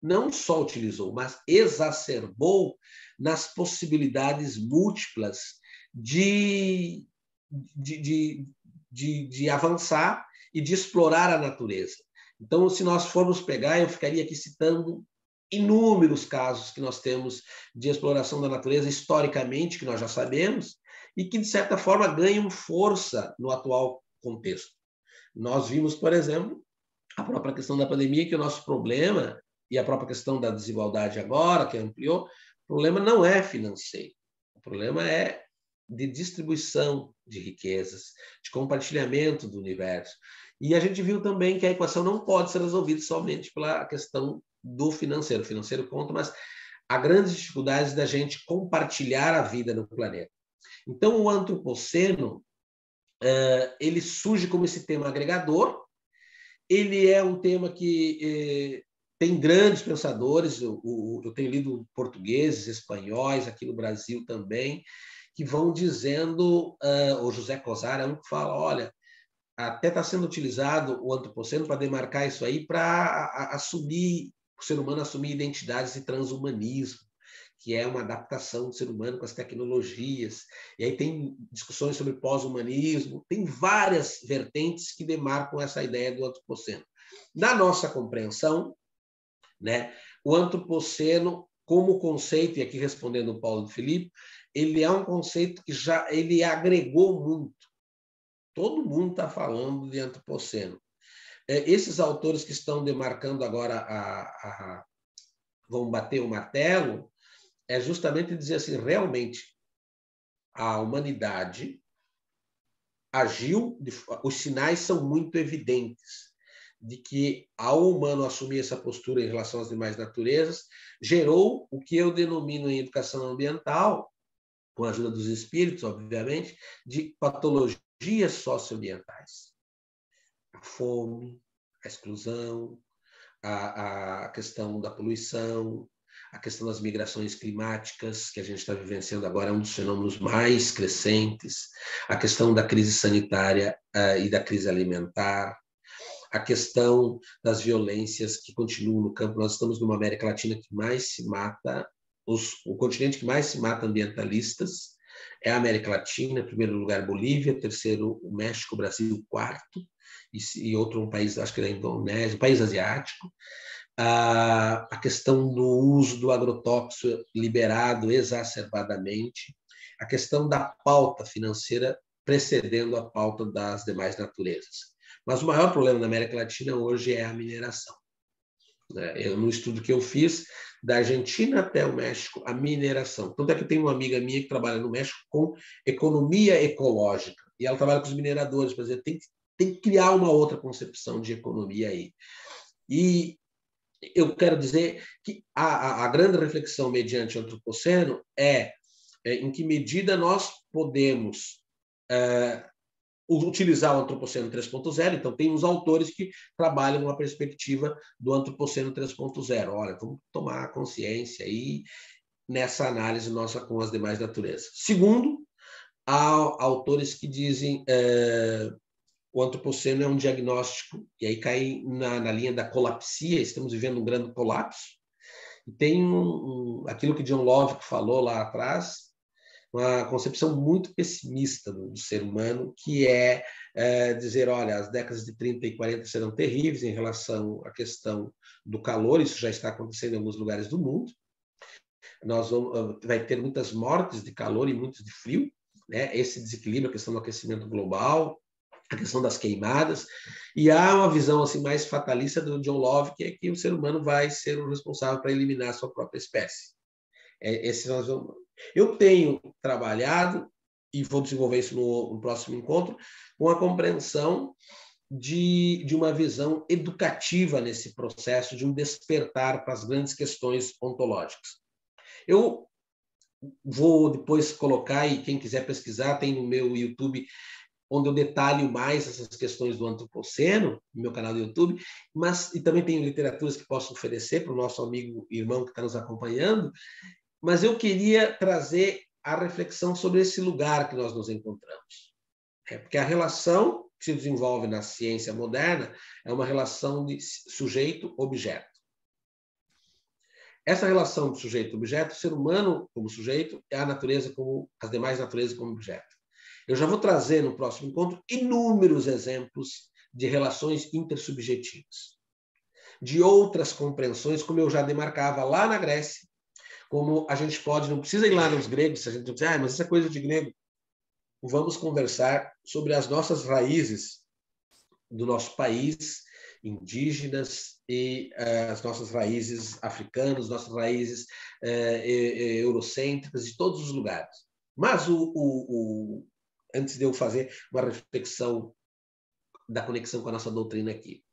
não só utilizou, mas exacerbou nas possibilidades múltiplas de avançar e de explorar a natureza. Então, se nós formos pegar, eu ficaria aqui citando inúmeros casos que nós temos de exploração da natureza historicamente, que nós já sabemos, e que, de certa forma, ganham força no atual contexto. Nós vimos, por exemplo, a própria questão da pandemia, que o nosso problema, e a própria questão da desigualdade agora, que ampliou, o problema não é financeiro. O problema é de distribuição de riquezas, de compartilhamento do universo. E a gente viu também que a equação não pode ser resolvida somente pela questão do financeiro. O financeiro conta, mas há grandes dificuldades da gente compartilhar a vida no planeta. Então, o antropoceno, ele surge como esse tema agregador. Ele é um tema que tem grandes pensadores, eu tenho lido portugueses, espanhóis, aqui no Brasil também, que vão dizendo, o José Cosar é um que fala, olha, até está sendo utilizado o antropoceno para demarcar isso aí, para assumir, o ser humano assumir identidades de transhumanismo, que é uma adaptação do ser humano com as tecnologias. E aí tem discussões sobre pós-humanismo, tem várias vertentes que demarcam essa ideia do antropoceno. Na nossa compreensão, né, o antropoceno, como conceito, e aqui respondendo o Paulo Felipe, ele é um conceito que já ele agregou muito. Todo mundo está falando de antropoceno. Esses autores que estão demarcando agora, vão bater o martelo, é justamente dizer assim, realmente, a humanidade agiu, os sinais são muito evidentes de que, ao humano assumir essa postura em relação às demais naturezas, gerou o que eu denomino em educação ambiental, com a ajuda dos espíritos, obviamente, de patologias socioambientais. A fome, a exclusão, a questão da poluição, a questão das migrações climáticas, que a gente está vivenciando agora, é um dos fenômenos mais crescentes, a questão da crise sanitária e da crise alimentar, a questão das violências que continuam no campo. Nós estamos numa América Latina que mais se mata, o continente que mais se mata ambientalistas é a América Latina, em primeiro lugar Bolívia, terceiro o México, Brasil, quarto, e outro um país, acho que é a Indonésia, um país asiático. A questão do uso do agrotóxico liberado exacerbadamente, a questão da pauta financeira precedendo a pauta das demais naturezas. Mas o maior problema na América Latina hoje é a mineração. No estudo que eu fiz, da Argentina até o México, a mineração. Tanto é que tem uma amiga minha que trabalha no México com economia ecológica, e ela trabalha com os mineradores, por exemplo, tem que criar uma outra concepção de economia aí. E eu quero dizer que a grande reflexão mediante o antropoceno é em que medida nós podemos utilizar o antropoceno 3.0. Então, tem uns autores que trabalham uma perspectiva do antropoceno 3.0. Olha, vamos tomar consciência aí nessa análise nossa com as demais naturezas. Segundo, há autores que dizem o antropoceno é um diagnóstico, e aí cai na linha da colapsia, estamos vivendo um grande colapso. E tem aquilo que John Locke falou lá atrás, uma concepção muito pessimista do ser humano, que é dizer, olha, as décadas de 30 e 40 serão terríveis em relação à questão do calor, isso já está acontecendo em alguns lugares do mundo. Vai ter muitas mortes de calor e muitas de frio, né? Esse desequilíbrio, a questão do aquecimento global, a questão das queimadas, e há uma visão assim mais fatalista do John Locke, que é que o ser humano vai ser o responsável para eliminar a sua própria espécie. Eu tenho trabalhado, e vou desenvolver isso no próximo encontro, com a compreensão de uma visão educativa nesse processo, de um despertar para as grandes questões ontológicas. Eu vou depois colocar, e quem quiser pesquisar, tem no meu YouTube, onde eu detalho mais essas questões do antropoceno, no meu canal do YouTube, e também tenho literaturas que posso oferecer para o nosso amigo e irmão que está nos acompanhando, mas eu queria trazer a reflexão sobre esse lugar que nós nos encontramos. Porque a relação que se desenvolve na ciência moderna é uma relação de sujeito-objeto. Essa relação de sujeito-objeto, o ser humano como sujeito, é a natureza como as demais naturezas como objeto. Eu já vou trazer no próximo encontro inúmeros exemplos de relações intersubjetivas. de outras compreensões, como eu já demarcava lá na Grécia, como a gente pode, não precisa ir lá nos gregos, se a gente dizer, mas isso é coisa de grego. Vamos conversar sobre as nossas raízes do nosso país, indígenas, e as nossas raízes africanas, nossas raízes eurocêntricas, de todos os lugares. Mas, antes de eu fazer uma reflexão da conexão com a nossa doutrina aqui,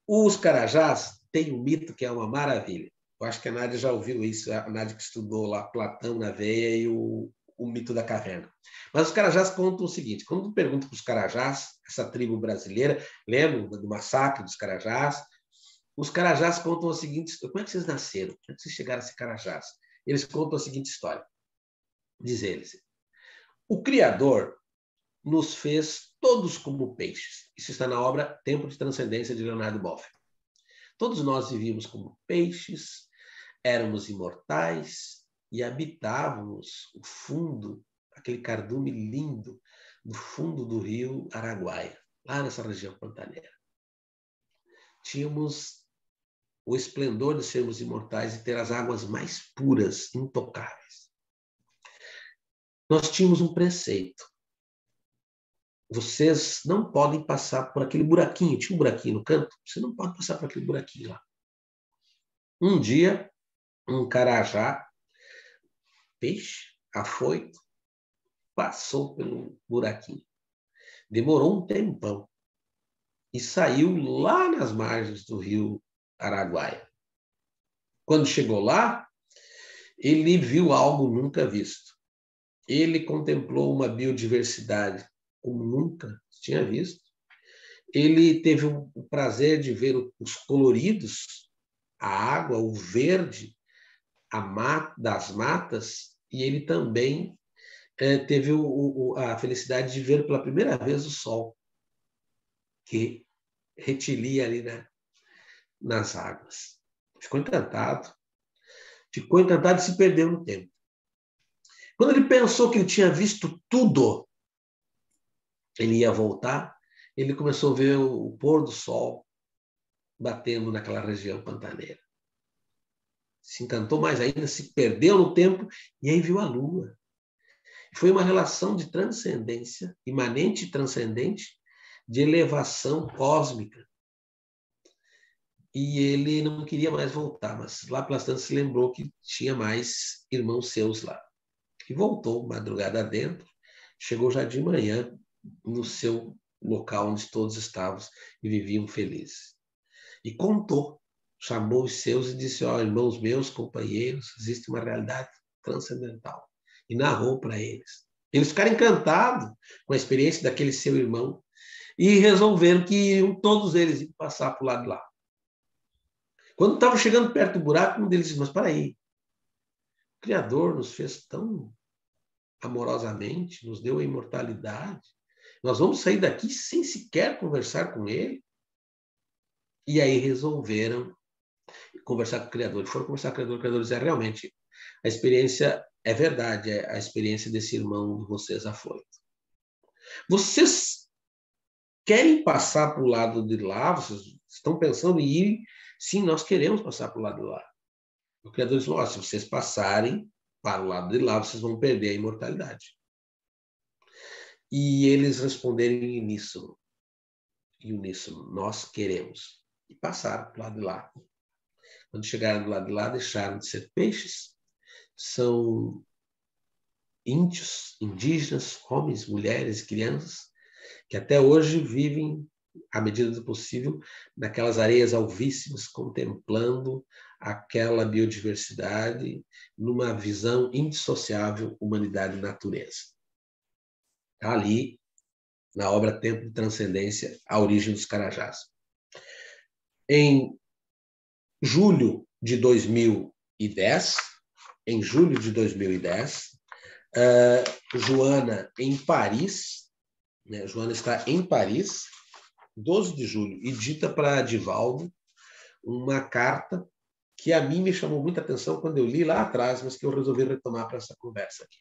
os Carajás têm um mito que é uma maravilha. Eu acho que a Nádia já ouviu isso, a Nádia que estudou lá Platão na veia e o mito da caverna. Mas os Carajás contam o seguinte, quando pergunta para os Carajás, essa tribo brasileira, lembram do massacre dos Carajás? Os Carajás contam o seguinte, como é que vocês nasceram? Como é que vocês chegaram a ser Carajás? Eles contam a seguinte história. Diz eles, o Criador nos fez todos como peixes. Isso está na obra Tempo de Transcendência, de Leonardo Boff. Todos nós vivíamos como peixes, éramos imortais e habitávamos o fundo, aquele cardume lindo, do fundo do rio Araguaia, lá nessa região pantaneira. Tínhamos o esplendor de sermos imortais e ter as águas mais puras, intocáveis. Nós tínhamos um preceito. Vocês não podem passar por aquele buraquinho. Tinha um buraquinho no canto? Você não pode passar por aquele buraquinho lá. Um dia, um carajá, peixe, afoito, passou pelo buraquinho. Demorou um tempão e saiu lá nas margens do rio Araguaia. Quando chegou lá, ele viu algo nunca visto. Ele contemplou uma biodiversidade como nunca tinha visto. Ele teve o prazer de ver os coloridos, a água, o verde das matas, e ele também teve a felicidade de ver pela primeira vez o sol, que retilia ali nas águas. Ficou encantado e se perdeu no tempo. Quando ele pensou que ele tinha visto tudo, ele ia voltar, ele começou a ver o pôr do sol batendo naquela região pantaneira. Se encantou mais ainda, se perdeu no tempo e aí viu a lua. Foi uma relação de transcendência, imanente e transcendente, de elevação cósmica. E ele não queria mais voltar, mas lá pelas tantas se lembrou que tinha mais irmãos seus lá. E voltou, madrugada dentro, chegou já de manhã no seu local onde todos estávamos e viviam felizes. E contou, chamou os seus e disse, irmãos meus, companheiros, existe uma realidade transcendental. E narrou para eles. Eles ficaram encantados com a experiência daquele seu irmão e resolveram que todos eles iam passar para o lado de lá. Quando estavam chegando perto do buraco, um deles disse, mas para aí, o Criador nos fez tão amorosamente, nos deu a imortalidade, nós vamos sair daqui sem sequer conversar com ele? E aí resolveram conversar com o Criador. E foram conversar com o Criador disse, realmente, a experiência é verdade, é a experiência desse irmão de vocês afoito. Vocês querem passar para o lado de lá? Vocês estão pensando em ir? Sim, nós queremos passar para o lado de lá. O Criador disse, se vocês passarem para o lado de lá, vocês vão perder a imortalidade. E eles responderam em uníssono. Em uníssono, nós queremos. E passaram para o lado de lá. Quando chegaram do lado de lá, deixaram de ser peixes. São índios, indígenas, homens, mulheres, crianças, que até hoje vivem, à medida do possível, naquelas areias alvíssimas, contemplando aquela biodiversidade, numa visão indissociável humanidade e natureza. Está ali, na obra Tempo de Transcendência, a origem dos Carajás. Em julho de 2010, Joana em Paris, né? Joana está em Paris, 12 de julho, e dita para Divaldo uma carta que a mim me chamou muita atenção quando eu li lá atrás, mas que eu resolvi retomar para essa conversa aqui.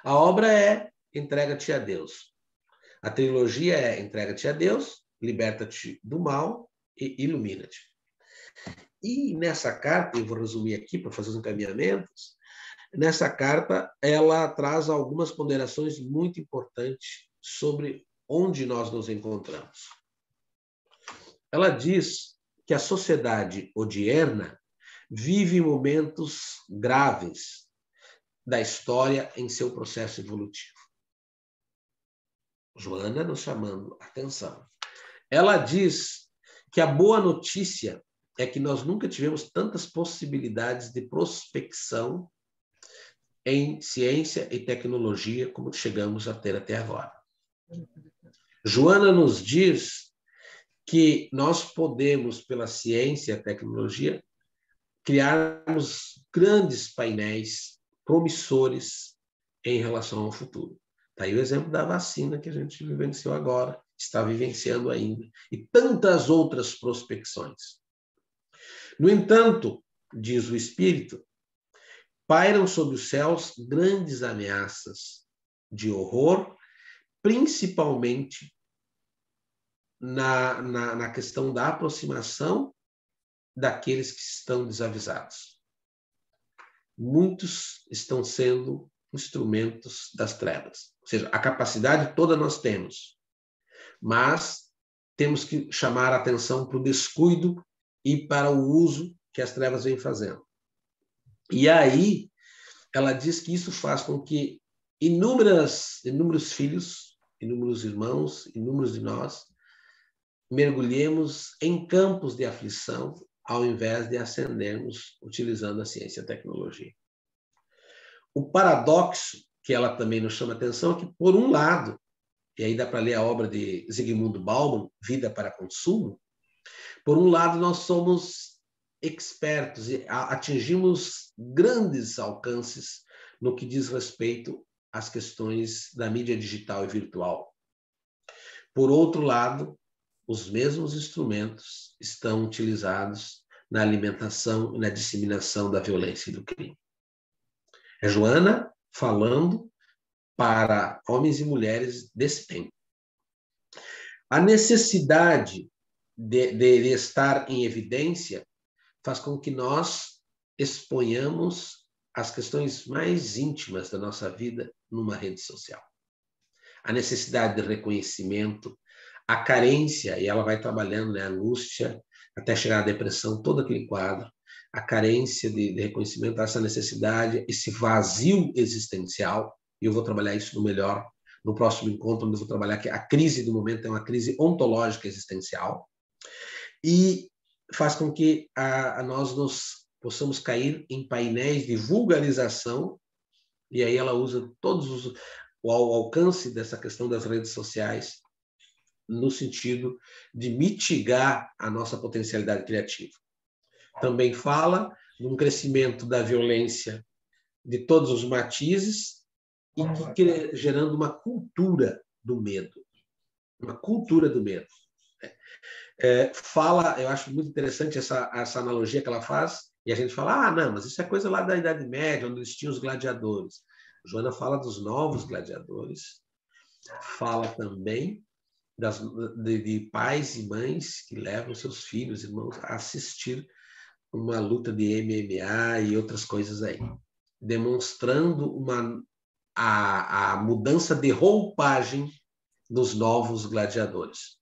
A obra é Entrega-te a Deus. A trilogia é Entrega-te a Deus, liberta-te do mal e ilumina-te. E nessa carta, eu vou resumir aqui para fazer os encaminhamentos, nessa carta ela traz algumas ponderações muito importantes sobre onde nós nos encontramos. Ela diz que a sociedade odierna vive momentos graves da história em seu processo evolutivo. Joana nos chamando a atenção. Ela diz que a boa notícia é que nós nunca tivemos tantas possibilidades de prospecção em ciência e tecnologia como chegamos a ter até agora. Joana nos diz que nós podemos, pela ciência e a tecnologia, criarmos grandes painéis promissores em relação ao futuro. Está aí o exemplo da vacina que a gente vivenciou agora, está vivenciando ainda, e tantas outras prospecções. No entanto, diz o Espírito, pairam sobre os céus grandes ameaças de horror, principalmente na questão da aproximação daqueles que estão desavisados. Muitos estão sendo instrumentos das trevas. Ou seja, a capacidade toda nós temos, mas temos que chamar a atenção para o descuido e para o uso que as trevas vêm fazendo. E aí, ela diz que isso faz com que inúmeros filhos, inúmeros irmãos, inúmeros de nós, mergulhemos em campos de aflição, ao invés de ascendermos utilizando a ciência e a tecnologia. O paradoxo que ela também nos chama a atenção é que, por um lado, e aí dá para ler a obra de Zygmunt Bauman, Vida para Consumo, por um lado, nós somos expertos e atingimos grandes alcances no que diz respeito às questões da mídia digital e virtual. Por outro lado, os mesmos instrumentos estão utilizados na alimentação e na disseminação da violência e do crime. É Joana falando para homens e mulheres desse tempo. A necessidade de estar em evidência faz com que nós exponhamos as questões mais íntimas da nossa vida numa rede social. A necessidade de reconhecimento, a carência, e ela vai trabalhando, né, a angústia, até chegar à depressão, todo aquele quadro, a carência de reconhecimento, essa necessidade, esse vazio existencial, e eu vou trabalhar isso no próximo encontro, onde eu vou trabalhar que a crise do momento é uma crise ontológica existencial, e faz com que nós nos possamos cair em painéis de vulgarização, e aí ela usa o alcance dessa questão das redes sociais no sentido de mitigar a nossa potencialidade criativa. Também fala de um crescimento da violência de todos os matizes e gerando uma cultura do medo. Uma cultura do medo. Fala, eu acho muito interessante essa analogia que ela faz, e a gente fala, não, mas isso é coisa lá da Idade Média, onde eles tinham os gladiadores. Joana fala dos novos gladiadores, fala também de pais e mães que levam seus filhos, irmãos, a assistir uma luta de MMA e outras coisas aí, demonstrando a mudança de roupagem dos novos gladiadores.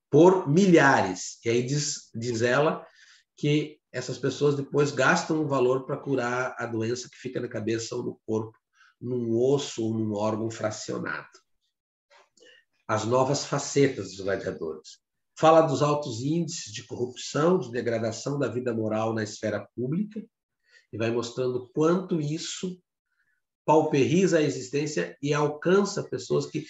Por milhares. E aí diz ela que essas pessoas depois gastam um valor para curar a doença que fica na cabeça ou no corpo, num osso ou num órgão fracionado. As novas facetas dos gladiadores. Fala dos altos índices de corrupção, de degradação da vida moral na esfera pública, e vai mostrando quanto isso pauperiza a existência e alcança pessoas que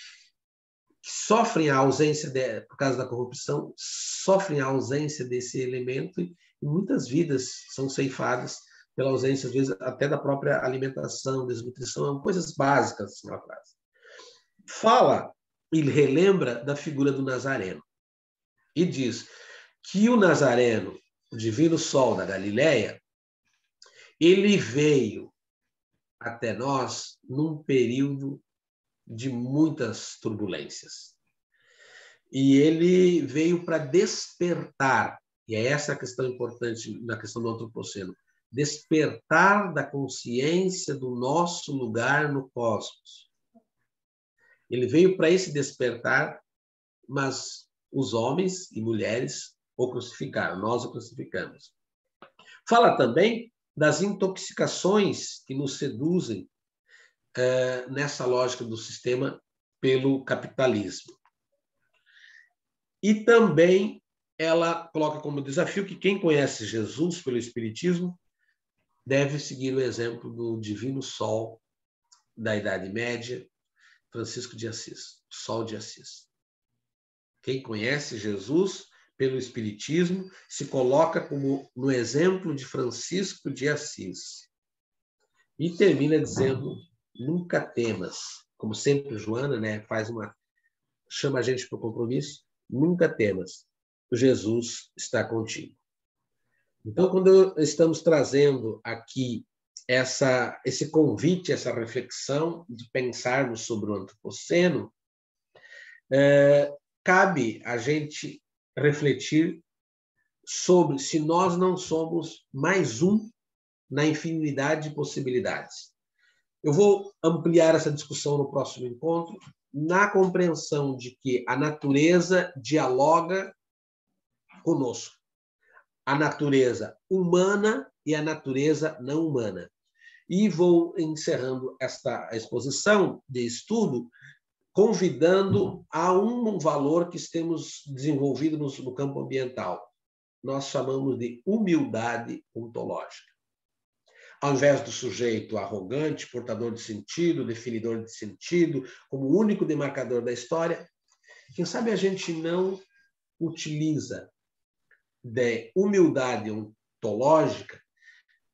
sofrem a ausência, por causa da corrupção, sofrem a ausência desse elemento e muitas vidas são ceifadas pela ausência, às vezes, até da própria alimentação, desnutrição, coisas básicas, assim, ela traz. Fala e relembra da figura do Nazareno e diz que o Nazareno, o divino sol da Galileia, ele veio até nós num período de muitas turbulências. E ele veio para despertar, e é essa a questão importante na questão do antropoceno, despertar da consciência do nosso lugar no cosmos. Ele veio para esse despertar, mas os homens e mulheres o crucificaram, nós o crucificamos. Fala também das intoxicações que nos seduzem nessa lógica do sistema pelo capitalismo. E também ela coloca como desafio que quem conhece Jesus pelo Espiritismo deve seguir o exemplo do Divino Sol da Idade Média, Francisco de Assis, Sol de Assis. Quem conhece Jesus pelo Espiritismo se coloca como no exemplo de Francisco de Assis. E termina dizendo, nunca temas. Como sempre, Joana, né, chama a gente para o compromisso, nunca temas, Jesus está contigo. Então, quando estamos trazendo aqui esse convite, essa reflexão de pensarmos sobre o antropoceno, cabe a gente refletir sobre se nós não somos mais um na infinidade de possibilidades. Eu vou ampliar essa discussão no próximo encontro, na compreensão de que a natureza dialoga conosco. A natureza humana e a natureza não humana. E vou encerrando esta exposição de estudo, convidando a um valor que temos desenvolvido no campo ambiental. Nós chamamos de humildade ontológica. Ao invés do sujeito arrogante, portador de sentido, definidor de sentido, como único demarcador da história, quem sabe a gente não utiliza de humildade ontológica,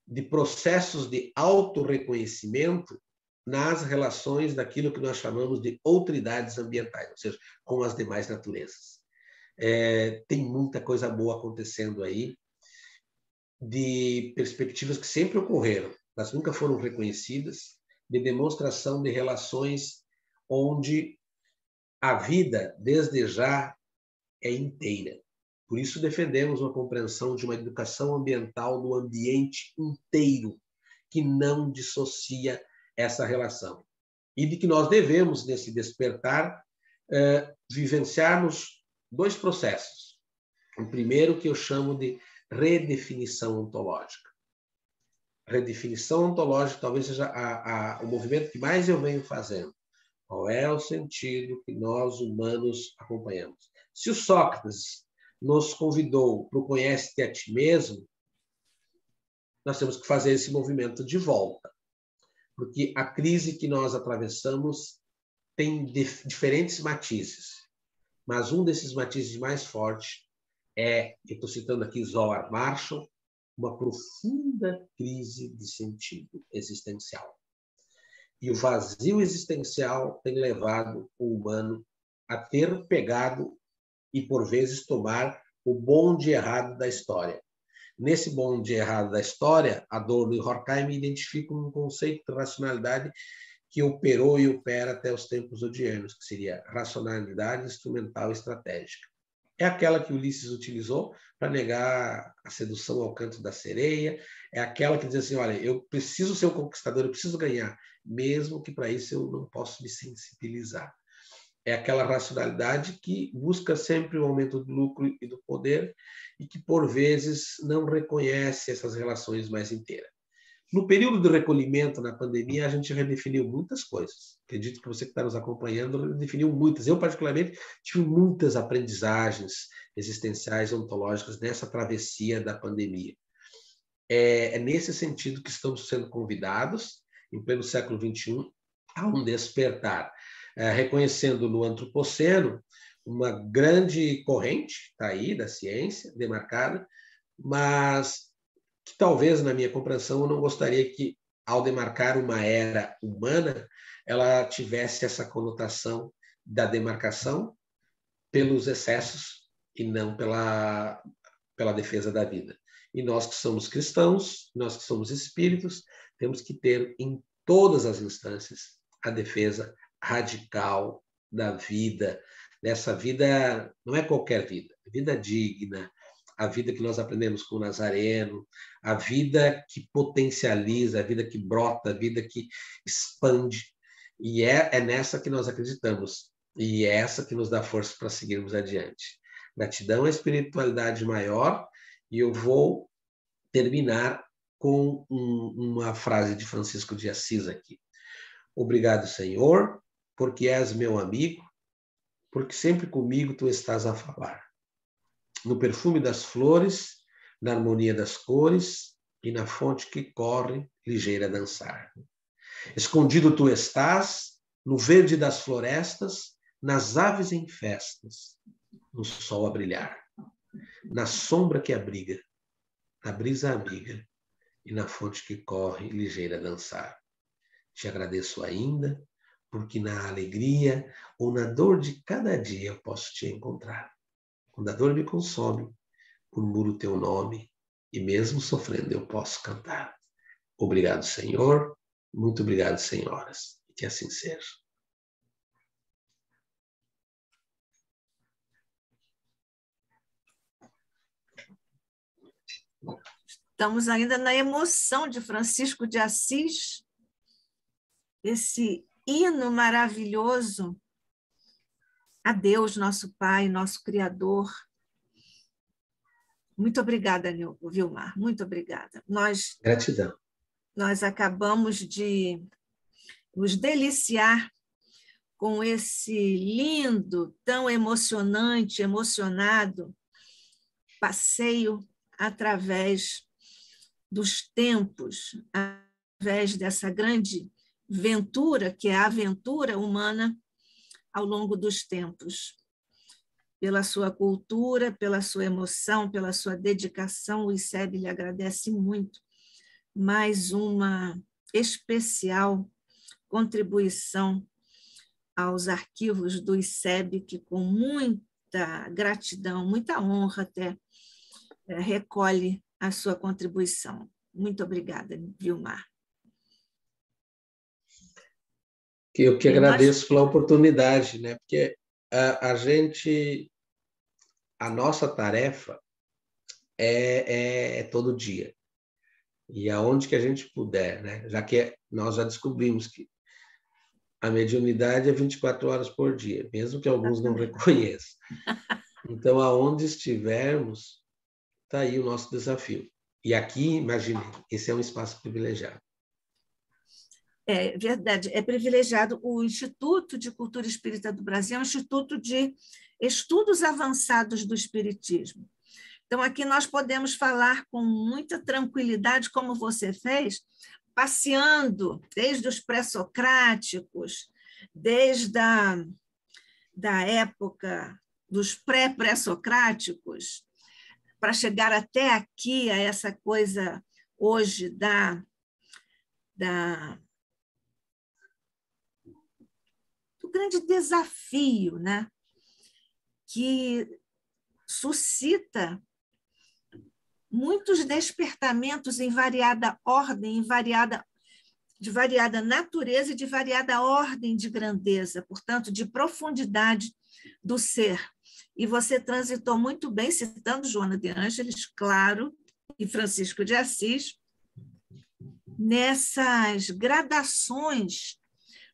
de processos de autorreconhecimento nas relações daquilo que nós chamamos de outridades ambientais, ou seja, com as demais naturezas. Tem muita coisa boa acontecendo aí, de perspectivas que sempre ocorreram, mas nunca foram reconhecidas, de demonstração de relações onde a vida, desde já, é inteira. Por isso defendemos uma compreensão de uma educação ambiental no ambiente inteiro, que não dissocia essa relação. E de que nós devemos, nesse despertar, vivenciarmos dois processos. O primeiro, que eu chamo de redefinição ontológica. Redefinição ontológica talvez seja o movimento que mais eu venho fazendo. Qual é o sentido que nós, humanos, acompanhamos? Se o Sócrates nos convidou para o conhece-te a ti mesmo, nós temos que fazer esse movimento de volta. Porque a crise que nós atravessamos tem diferentes matizes. Mas um desses matizes mais fortes eu estou citando aqui Zohar Marshall, uma profunda crise de sentido existencial. E o vazio existencial tem levado o humano a ter pegado e, por vezes, tomar o bonde errado da história. Nesse bonde errado da história, Adorno e Horkheim identificam um conceito de racionalidade que operou e opera até os tempos odianos, que seria racionalidade instrumental e estratégica. É aquela que Ulisses utilizou para negar a sedução ao canto da sereia, é aquela que diz assim, olha, eu preciso ser um conquistador, eu preciso ganhar, mesmo que para isso eu não posso me sensibilizar. É aquela racionalidade que busca sempre o aumento do lucro e do poder e que, por vezes, não reconhece essas relações mais inteiras. No período de recolhimento, na pandemia, a gente redefiniu muitas coisas. Acredito que você que está nos acompanhando redefiniu muitas. Eu, particularmente, tive muitas aprendizagens existenciais, ontológicas nessa travessia da pandemia. É nesse sentido que estamos sendo convidados, em pleno século XXI, a um despertar. Reconhecendo no antropoceno uma grande corrente, está aí, da ciência, demarcada, mas que talvez, na minha compreensão, eu não gostaria que, ao demarcar uma era humana, ela tivesse essa conotação da demarcação pelos excessos e não pela defesa da vida. E nós que somos cristãos, nós que somos espíritos, temos que ter em todas as instâncias a defesa radical da vida, dessa vida, não é qualquer vida, vida digna, a vida que nós aprendemos com o Nazareno, a vida que potencializa, a vida que brota, a vida que expande. E é nessa que nós acreditamos. E é essa que nos dá força para seguirmos adiante. Gratidão à espiritualidade maior. E eu vou terminar com uma frase de Francisco de Assis aqui. Obrigado, Senhor, porque és meu amigo, porque sempre comigo tu estás a falar. No perfume das flores, na harmonia das cores e na fonte que corre, ligeira a dançar. Escondido tu estás, no verde das florestas, nas aves em festas, no sol a brilhar, na sombra que abriga, na brisa amiga e na fonte que corre, ligeira a dançar. Te agradeço ainda, porque na alegria ou na dor de cada dia eu posso te encontrar. Quando a dor me consome, murmuro teu nome e mesmo sofrendo eu posso cantar. Obrigado, Senhor. Muito obrigado, senhoras. Que assim seja. Estamos ainda na emoção de Francisco de Assis, esse hino maravilhoso a Deus, nosso Pai, nosso Criador. Muito obrigada, Vilmar, muito obrigada. Gratidão. Nós acabamos de nos deliciar com esse lindo, tão emocionado passeio através dos tempos, através dessa grande ventura, que é a aventura humana ao longo dos tempos. Pela sua cultura, pela sua emoção, pela sua dedicação, o ICEB lhe agradece muito. Mais uma especial contribuição aos arquivos do ICEB, que com muita gratidão, muita honra até, recolhe a sua contribuição. Muito obrigada, Vilmar. Eu que agradeço pela oportunidade, né? Porque a nossa tarefa é todo dia. E aonde que a gente puder, né? Já que nós já descobrimos que a mediunidade é 24 horas por dia, mesmo que alguns não reconheçam. Então, aonde estivermos, está aí o nosso desafio. E aqui, imagine, esse é um espaço privilegiado. É verdade, é privilegiado. O Instituto de Cultura Espírita do Brasil é um instituto de estudos avançados do espiritismo. Então, aqui nós podemos falar com muita tranquilidade, como você fez, passeando desde os pré-socráticos, desde da época dos pré-pré-socráticos, para chegar até aqui, a essa coisa hoje do grande desafio, né? Que suscita muitos despertamentos em variada ordem, de variada natureza e de variada ordem de grandeza, portanto, de profundidade do ser. E você transitou muito bem, citando Joana de Ângeles, claro, e Francisco de Assis, nessas gradações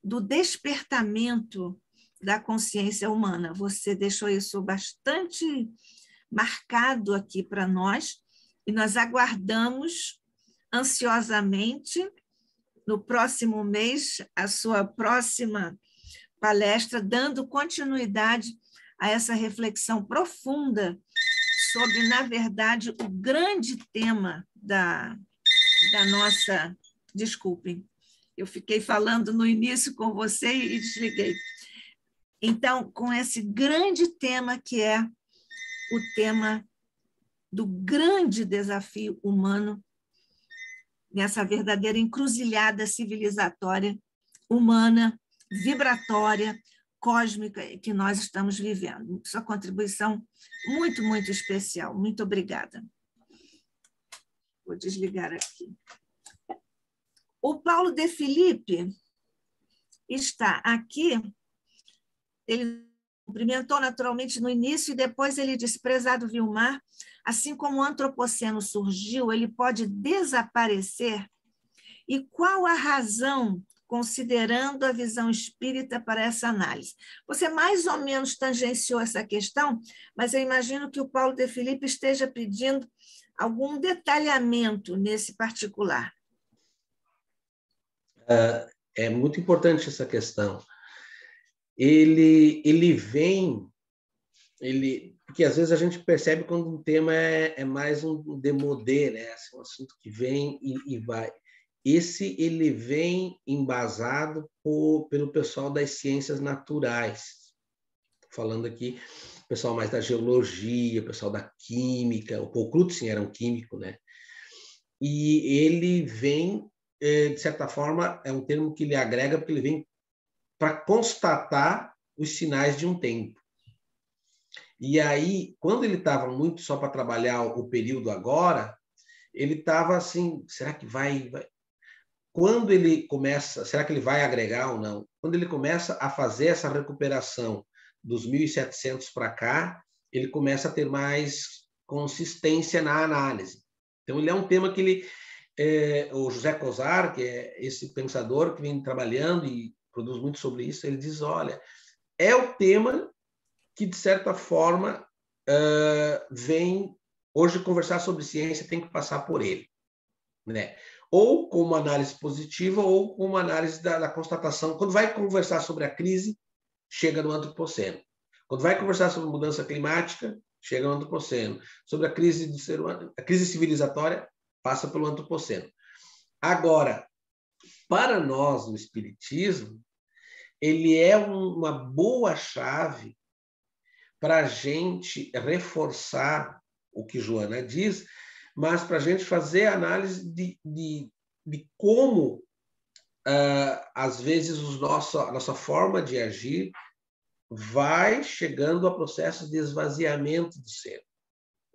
do despertamento da consciência humana. Você deixou isso bastante marcado aqui para nós, e nós aguardamos ansiosamente, no próximo mês, a sua próxima palestra, dando continuidade a essa reflexão profunda sobre, na verdade, o grande tema da nossa... Desculpem, eu fiquei falando no início com você e desliguei. Então, com esse grande tema que é o tema do grande desafio humano, nessa verdadeira encruzilhada civilizatória, humana, vibratória, cósmica que nós estamos vivendo. Sua contribuição muito, muito especial. Muito obrigada. Vou desligar aqui. O Paulo de Filipe está aqui, ele cumprimentou naturalmente no início e depois ele disse: prezado Vilmar, assim como o antropoceno surgiu, ele pode desaparecer? E qual a razão, considerando a visão espírita, para essa análise? Você mais ou menos tangenciou essa questão, mas eu imagino que o Paulo de Filipe esteja pedindo algum detalhamento nesse particular. É muito importante essa questão. Ele vem, porque às vezes a gente percebe quando um tema é mais um demodê, né? Assim, um assunto que vem e vai. Ele vem embasado pelo pessoal das ciências naturais. Falando aqui, o pessoal mais da geologia, o pessoal da química, o Paul Crutzen era um químico, né? E ele vem, de certa forma, é um termo que ele agrega, porque ele vem para constatar os sinais de um tempo. E aí, quando ele estava muito só para trabalhar o período agora, ele estava assim, será que vai? Quando ele começa, será que ele vai agregar ou não? Quando ele começa a fazer essa recuperação dos 1700 para cá, ele começa a ter mais consistência na análise. Então, ele é um tema que o José Cosar, que é esse pensador que vem trabalhando e produz muito sobre isso, ele diz, olha, é o tema que, de certa forma, vem... Hoje, conversar sobre ciência tem que passar por ele, né? Ou com uma análise positiva ou com uma análise da constatação. Quando vai conversar sobre a crise, chega no antropoceno. Quando vai conversar sobre mudança climática, chega no antropoceno. Sobre a crise do ser humano, a crise civilizatória, passa pelo antropoceno. Agora, para nós, no Espiritismo, ele é uma boa chave para a gente reforçar o que Joana diz, mas para a gente fazer a análise de como, às vezes, a nossa forma de agir vai chegando a processos de esvaziamento do ser.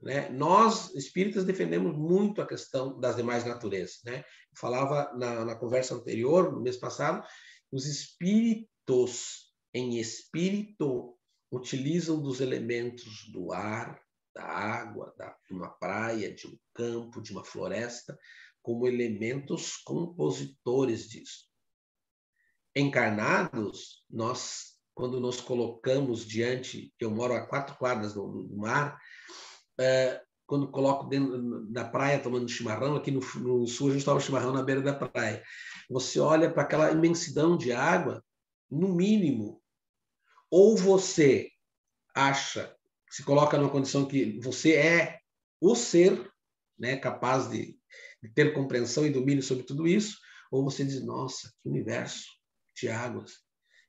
Né? Nós, espíritas, defendemos muito a questão das demais naturezas. Né? Eu falava na conversa anterior, no mês passado, os espíritos em espírito utilizam dos elementos do ar, da água, de uma praia, de um campo, de uma floresta, como elementos compositores disso. Encarnados, nós, quando nos colocamos diante, eu moro a 4 quadras do mar, quando coloco dentro da praia tomando chimarrão, aqui no sul a gente toma chimarrão na beira da praia, você olha para aquela imensidão de água, no mínimo, ou você acha, se coloca numa condição que você é o ser, né, capaz de ter compreensão e domínio sobre tudo isso, ou você diz, nossa, que universo de águas,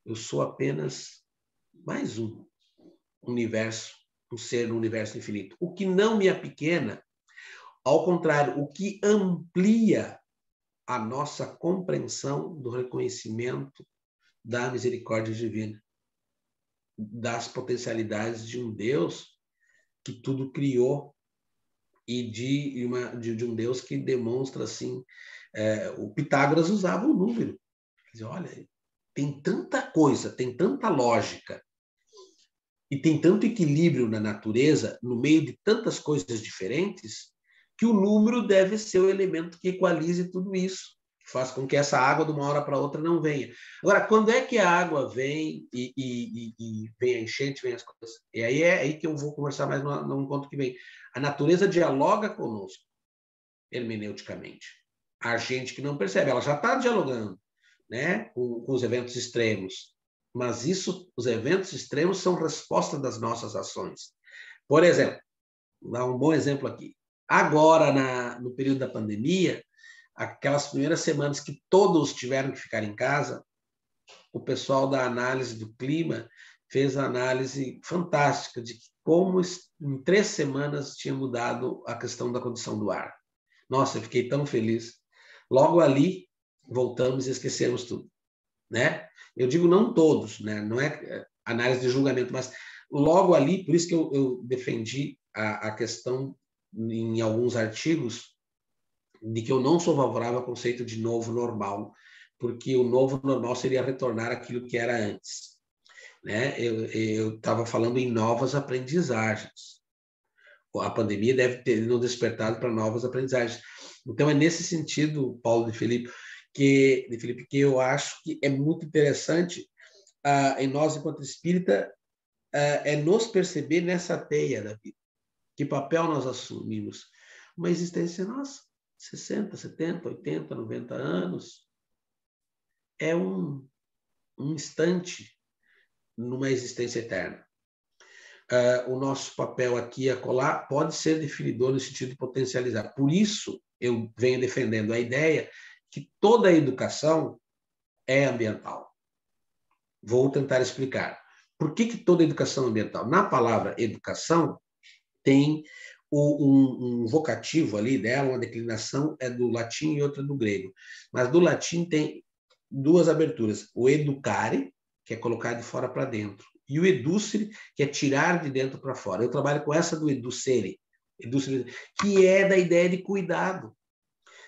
eu sou apenas mais um universo, um ser no universo infinito. O que não me apequena, ao contrário, o que amplia a nossa compreensão do reconhecimento da misericórdia divina, das potencialidades de um Deus que tudo criou e de um Deus que demonstra assim, o Pitágoras usava o número. Quer dizer, olha, tem tanta coisa, tem tanta lógica e tem tanto equilíbrio na natureza, no meio de tantas coisas diferentes, que o número deve ser o elemento que equalize tudo isso, que faz com que essa água de uma hora para outra não venha. Agora, quando é que a água vem e vem a enchente, vem as coisas? E aí é aí que eu vou conversar mais no encontro que vem. A natureza dialoga conosco, hermeneuticamente. A gente que não percebe, ela já está dialogando, né, com os eventos extremos. Mas os eventos extremos são resposta das nossas ações. Por exemplo, vou dar um bom exemplo aqui. Agora, no período da pandemia, aquelas primeiras semanas que todos tiveram que ficar em casa, o pessoal da análise do clima fez a análise fantástica de como em 3 semanas tinha mudado a questão da condição do ar. Nossa, eu fiquei tão feliz. Logo ali, voltamos e esquecemos tudo. Né? Eu digo não todos, né? Não é análise de julgamento, mas logo ali, por isso que eu defendi a questão em alguns artigos de que eu não sou favorável ao conceito de novo normal, porque o novo normal seria retornar aquilo que era antes. né? Eu estava falando em novas aprendizagens. A pandemia deve ter nos despertado para novas aprendizagens. Então, é nesse sentido, Paulo de Felipe, que eu acho que é muito interessante em nós, enquanto espírita, é nos perceber nessa teia da vida. Que papel nós assumimos? Uma existência nossa, 60, 70, 80, 90 anos, é um instante numa existência eterna. O nosso papel aqui e acolá pode ser definidor no sentido de potencializar. Por isso, eu venho defendendo a ideia que toda a educação é ambiental. Vou tentar explicar. Por que toda a educação é ambiental? Na palavra educação, tem um vocativo ali dela, uma declinação é do latim e outra do grego. Mas do latim tem duas aberturas. O educare, que é colocar de fora para dentro, e o educere, que é tirar de dentro para fora. Eu trabalho com essa do educere, que é da ideia de cuidado.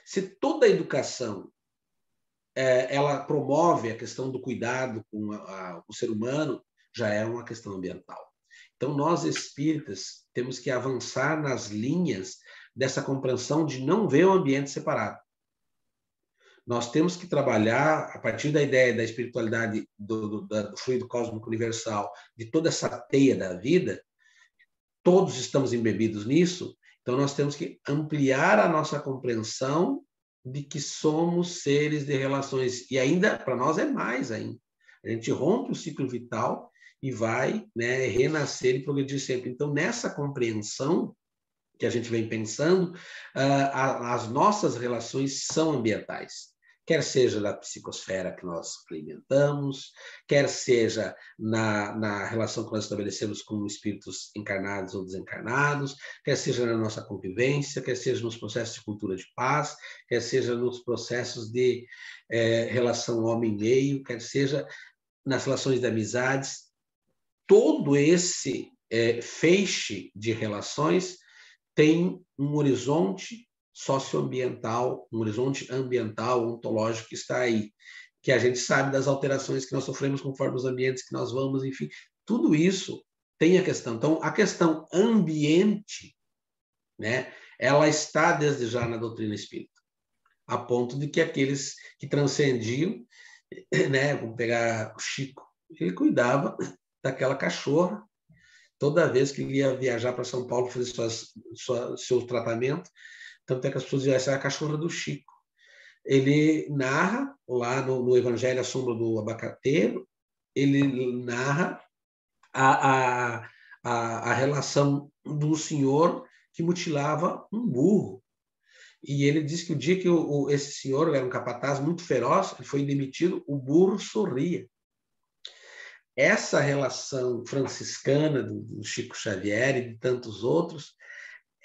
Se toda a educação ela promove a questão do cuidado com o ser humano, já é uma questão ambiental. Então, nós espíritas temos que avançar nas linhas dessa compreensão de não ver o ambiente separado. Nós temos que trabalhar a partir da ideia da espiritualidade do fluido cósmico universal, de toda essa teia da vida. Todos estamos embebidos nisso, então nós temos que ampliar a nossa compreensão de que somos seres de relações. E ainda, para nós, é mais ainda. A gente rompe o ciclo vital e vai, né, renascer e progredir sempre. Então, nessa compreensão que a gente vem pensando, as nossas relações são ambientais. Quer seja da psicosfera que nós experimentamos, quer seja na relação que nós estabelecemos com espíritos encarnados ou desencarnados, quer seja na nossa convivência, quer seja nos processos de cultura de paz, quer seja nos processos de relação homem-meio, quer seja nas relações de amizades. Todo esse feixe de relações tem um horizonte socioambiental, um horizonte ambiental, ontológico que está aí, que a gente sabe das alterações que nós sofremos conforme os ambientes que nós vamos, enfim, tudo isso tem a questão. Então, a questão ambiente, né, ela está desde já na doutrina espírita, a ponto de que aqueles que transcendiam, né, vamos pegar o Chico, ele cuidava daquela cachorra toda vez que ele ia viajar para São Paulo fazer seu tratamento. Tanto é que as pessoas diziam, essa é a cachorra do Chico. Ele narra, lá no Evangelho A Sombra do Abacateiro, ele narra a relação do senhor que mutilava um burro. E ele diz que o dia que esse senhor era um capataz muito feroz, ele foi demitido, o burro sorria. Essa relação franciscana do Chico Xavier e de tantos outros,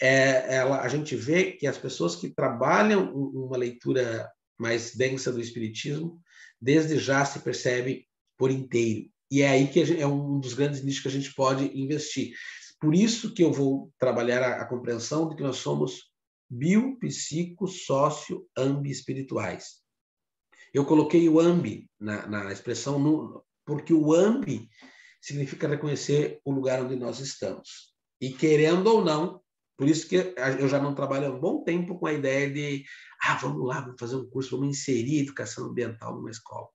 a gente vê que as pessoas que trabalham uma leitura mais densa do Espiritismo, desde já se percebe por inteiro. E é aí que é um dos grandes nichos que a gente pode investir. Por isso que eu vou trabalhar a compreensão de que nós somos bio, psico, sócio, ambi espirituais. Eu coloquei o ambi na expressão porque o ambi significa reconhecer o lugar onde nós estamos. E querendo ou não, por isso que eu já não trabalho há um bom tempo com a ideia de vamos lá, vamos fazer um curso, vamos inserir educação ambiental numa escola.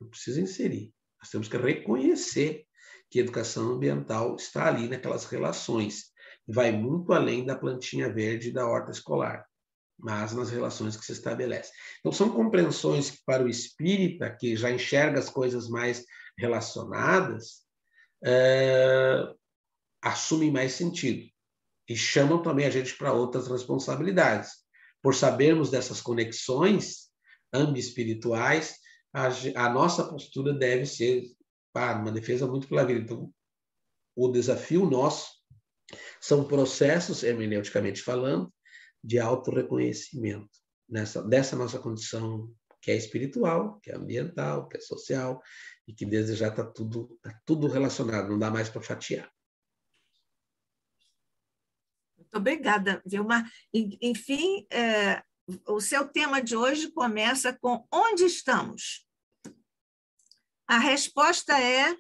Não precisa inserir. Nós temos que reconhecer que a educação ambiental está ali naquelas relações. Vai muito além da plantinha verde e da horta escolar, mas nas relações que se estabelecem. Então, são compreensões que, para o espírita, que já enxerga as coisas mais relacionadas, assumem mais sentido e chamam também a gente para outras responsabilidades. Por sabermos dessas conexões ambi-espirituais, a nossa postura deve ser uma defesa muito pela vida. Então, o desafio nosso são processos, hermeneuticamente falando, de autorreconhecimento dessa nossa condição que é espiritual, que é ambiental, que é social, e que desde já está tudo relacionado, não dá mais para fatiar. Muito obrigada, Vilmar. Enfim, o seu tema de hoje começa com onde estamos? A resposta é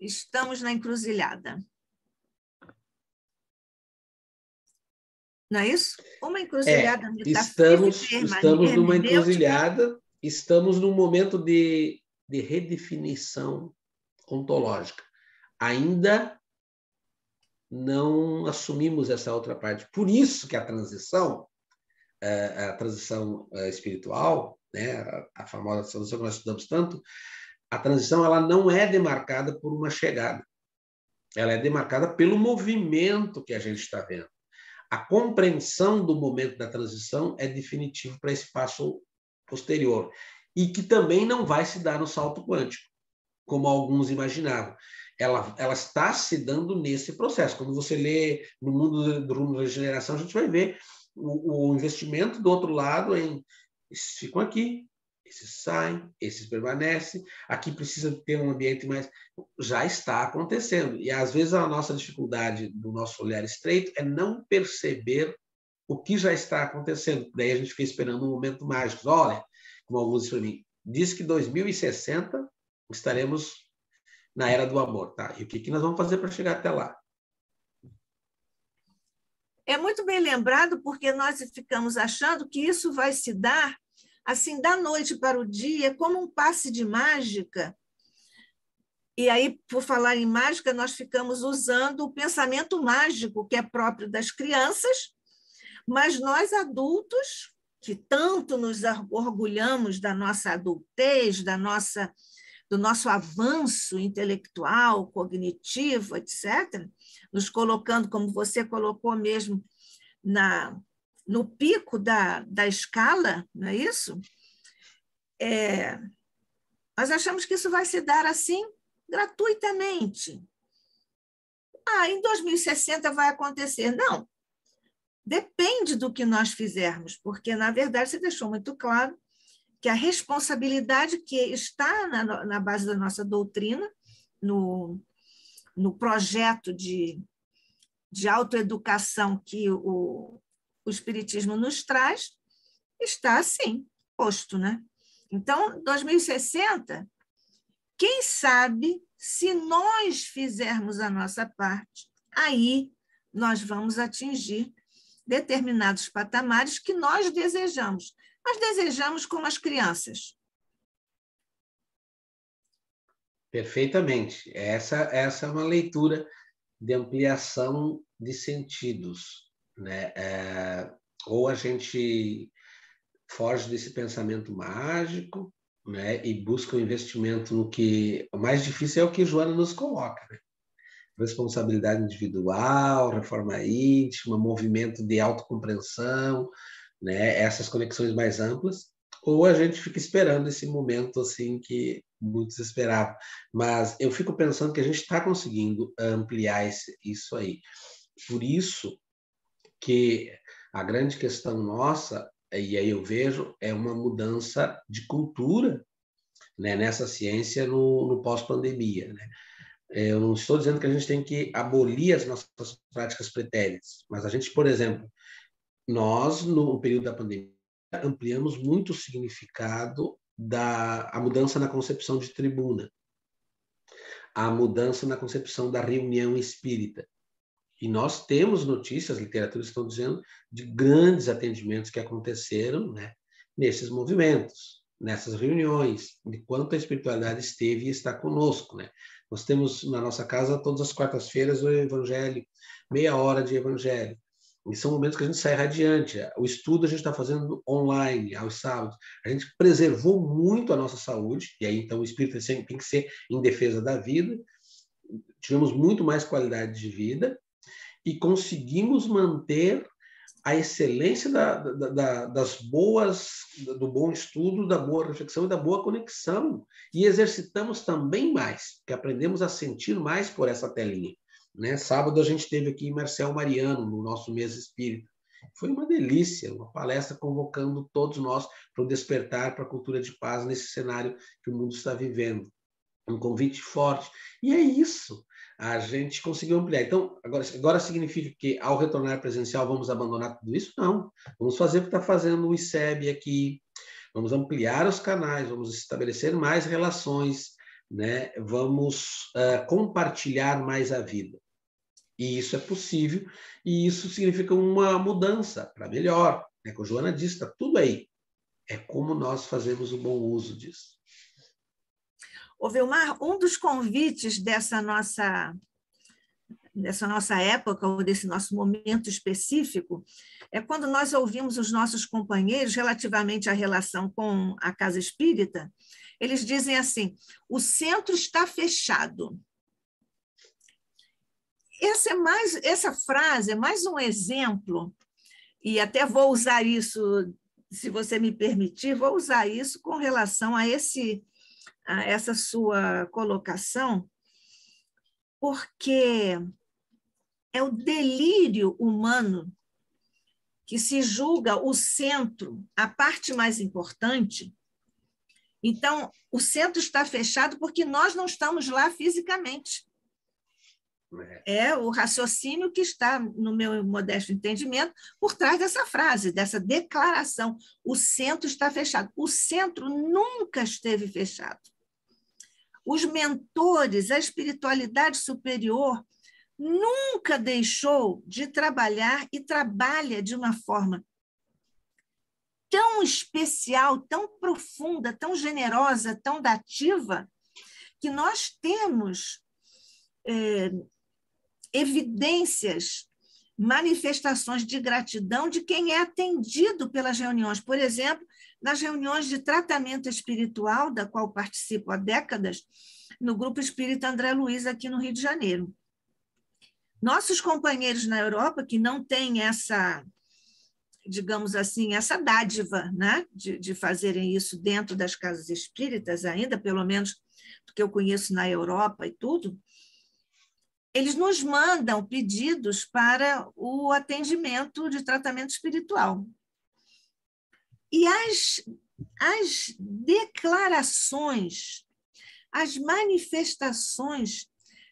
estamos na encruzilhada. Não é isso? Uma encruzilhada metafísica estamos numa hermenêutica. encruzilhada, estamos num momento de redefinição ontológica. Ainda não assumimos essa outra parte. Por isso que a transição espiritual, né, a famosa transição que nós estudamos tanto, a transição ela não é demarcada por uma chegada. Ela é demarcada pelo movimento que a gente está vendo. A compreensão do momento da transição é definitivo para esse passo posterior. E que também não vai se dar no salto quântico, como alguns imaginavam. Ela está se dando nesse processo. Quando você lê no mundo do rumo da regeneração, a gente vai ver o investimento do outro lado em esses ficam aqui, esses saem, esses permanecem, aqui precisa ter um ambiente mais... Já está acontecendo. E, às vezes, a nossa dificuldade do nosso olhar estreito é não perceber o que já está acontecendo. Daí a gente fica esperando um momento mágico. Olha, como alguns dizem para mim, diz que 2060 estaremos na era do amor, tá? E o que nós vamos fazer para chegar até lá? É muito bem lembrado, porque nós ficamos achando que isso vai se dar assim, da noite para o dia, como um passe de mágica. E aí, por falar em mágica, nós ficamos usando o pensamento mágico, que é próprio das crianças, mas nós adultos, que tanto nos orgulhamos da nossa adultez, do nosso avanço intelectual, cognitivo, etc., nos colocando, como você colocou mesmo, no pico da escala, não é isso? Nós achamos que isso vai se dar assim, gratuitamente. Em 2060 vai acontecer. Não, depende do que nós fizermos, porque, na verdade, você deixou muito claro que a responsabilidade que está na base da nossa doutrina, no projeto de autoeducação que o Espiritismo nos traz, está assim, posto, né? Então, 2060, quem sabe, se nós fizermos a nossa parte, aí nós vamos atingir determinados patamares que nós desejamos. Nós desejamos como as crianças. Perfeitamente. Essa é uma leitura de ampliação de sentidos, né? Ou a gente foge desse pensamento mágico, né? E busca o investimento no que... O mais difícil é o que Joana nos coloca, né? Responsabilidade individual, reforma íntima, movimento de autocompreensão, né? Essas conexões mais amplas. Ou a gente fica esperando esse momento assim que muitos esperavam. Mas eu fico pensando que a gente está conseguindo ampliar isso aí. Por isso que a grande questão nossa, e aí eu vejo, é uma mudança de cultura, né, nessa ciência no pós-pandemia. Né? Eu não estou dizendo que a gente tem que abolir as nossas práticas pretéritas, mas a gente, por exemplo, nós, no período da pandemia, ampliamos muito o significado a mudança na concepção de tribuna, a mudança na concepção da reunião espírita. E nós temos notícias, literaturas estão dizendo, de grandes atendimentos que aconteceram, né, nesses movimentos, nessas reuniões, de quanto a espiritualidade esteve e está conosco. Né? Nós temos na nossa casa, todas as quartas-feiras, o evangelho, meia hora de evangelho. E são momentos que a gente sai radiante. O estudo a gente está fazendo online, aos sábados. A gente preservou muito a nossa saúde, e aí então o espírito tem que ser em defesa da vida. Tivemos muito mais qualidade de vida e conseguimos manter a excelência do bom estudo, da boa reflexão e da boa conexão. E exercitamos também mais, porque aprendemos a sentir mais por essa telinha. Né? Sábado a gente teve aqui em Marcel Mariano, no nosso mês espírita. Foi uma delícia, uma palestra convocando todos nós para o despertar para a cultura de paz nesse cenário que o mundo está vivendo. Um convite forte. E é isso. A gente conseguiu ampliar. Então, agora significa que, ao retornar presencial, vamos abandonar tudo isso? Não. Vamos fazer o que está fazendo o ICEB aqui. Vamos ampliar os canais, vamos estabelecer mais relações, né? Vamos compartilhar mais a vida. E isso é possível, e isso significa uma mudança para melhor. Né? Como a Joana disse, está tudo aí. É como nós fazemos o bom uso disso. Ô, Vilmar, um dos convites dessa nossa época, ou desse nosso momento específico, é quando nós ouvimos os nossos companheiros relativamente à relação com a casa espírita, eles dizem assim: o centro está fechado. Essa frase é mais um exemplo, e até vou usar isso, se você me permitir, vou usar isso com relação a essa sua colocação, porque é o delírio humano que se julga o centro, a parte mais importante. Então, o centro está fechado porque nós não estamos lá fisicamente. É o raciocínio que está, no meu modesto entendimento, por trás dessa frase, dessa declaração. O centro está fechado. O centro nunca esteve fechado. Os mentores, a espiritualidade superior, nunca deixou de trabalhar e trabalha de uma forma tão especial, tão profunda, tão generosa, tão dativa, que nós temos evidências, manifestações de gratidão de quem é atendido pelas reuniões. Por exemplo, nas reuniões de tratamento espiritual, da qual participo há décadas, no Grupo Espírita André Luiz, aqui no Rio de Janeiro. Nossos companheiros na Europa, que não têm essa, digamos assim, essa dádiva, né, de fazerem isso dentro das casas espíritas ainda, pelo menos do que eu conheço na Europa e tudo, eles nos mandam pedidos para o atendimento de tratamento espiritual. E as declarações, as manifestações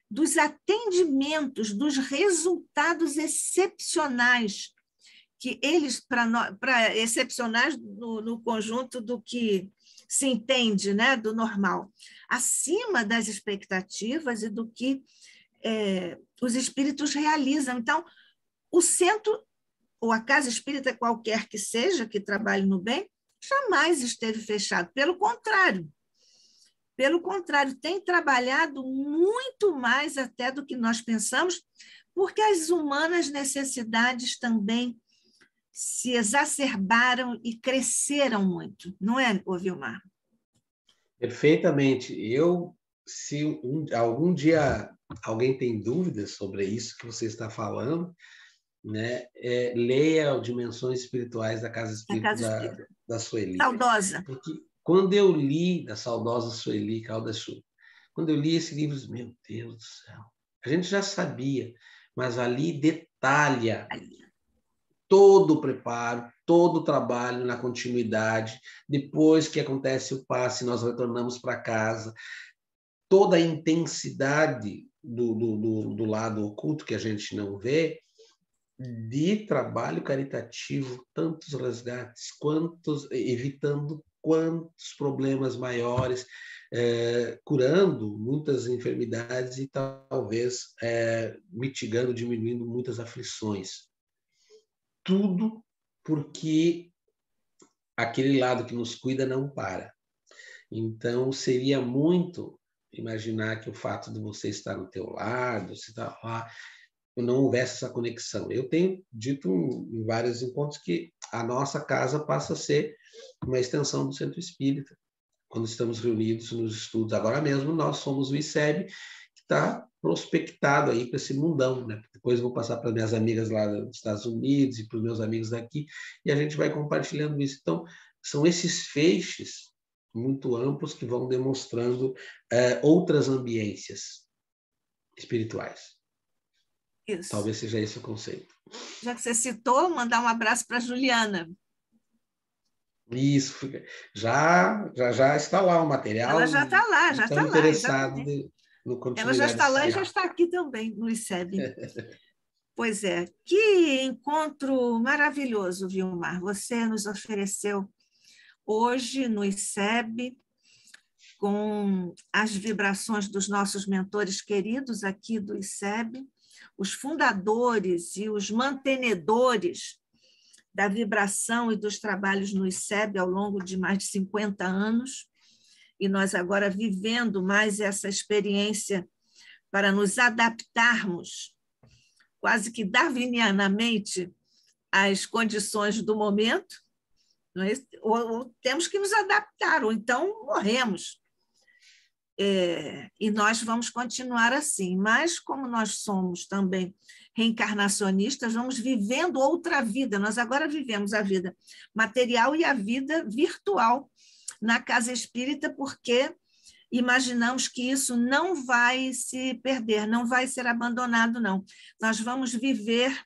dos atendimentos, dos resultados excepcionais, que eles, para excepcionais no conjunto do que se entende, né, do normal, acima das expectativas e do que os espíritos realizam. Então, o centro, ou a casa espírita qualquer que seja, que trabalhe no bem, jamais esteve fechado. Pelo contrário, tem trabalhado muito mais até do que nós pensamos, porque as humanas necessidades também se exacerbaram e cresceram muito, não é, Vilmar? Perfeitamente. Se algum dia alguém tem dúvidas sobre isso que você está falando, né, leia Dimensões Espirituais da Casa Espírita da Sueli. Saudosa. Porque quando eu li, da saudosa Sueli Caldas-Chu, quando eu li esse livro, meu Deus do céu, a gente já sabia, mas ali detalha todo o preparo, todo o trabalho na continuidade, depois que acontece o passe, nós retornamos para casa, toda a intensidade do lado oculto que a gente não vê, de trabalho caritativo, tantos resgates, evitando quantos problemas maiores, curando muitas enfermidades e talvez mitigando, diminuindo muitas aflições. Tudo porque aquele lado que nos cuida não para. Então, seria muito imaginar que o fato de você estar no teu lado, você estar lá, não houvesse essa conexão. Eu tenho dito em vários encontros que a nossa casa passa a ser uma extensão do Centro Espírita, quando estamos reunidos nos estudos. Agora mesmo nós somos o ICEB, que está prospectado aí para esse mundão, né? Depois eu vou passar para minhas amigas lá dos Estados Unidos e para os meus amigos daqui, e a gente vai compartilhando isso. Então, são esses feixes muito amplos que vão demonstrando outras ambiências espirituais. Isso. Talvez seja esse o conceito. Já que você citou, mandar um abraço para a Juliana. Isso, já está lá o material. Ela já está lá, já está lá. Interessado no continuidade. Ela já está lá e já está aqui também, no ICEB. Pois é, que encontro maravilhoso, Vilmar. Você nos ofereceu hoje no ICEB com as vibrações dos nossos mentores queridos aqui do ICEB, os fundadores e os mantenedores da vibração e dos trabalhos no ICEB ao longo de mais de 50 anos, e nós agora vivendo mais essa experiência para nos adaptarmos, quase que darwinianamente, às condições do momento, não é? Ou temos que nos adaptar, ou então morremos. E nós vamos continuar assim, mas como nós somos também reencarnacionistas, vamos vivendo outra vida. Nós agora vivemos a vida material e a vida virtual na casa espírita, porque imaginamos que isso não vai se perder, não vai ser abandonado, não. Nós vamos viver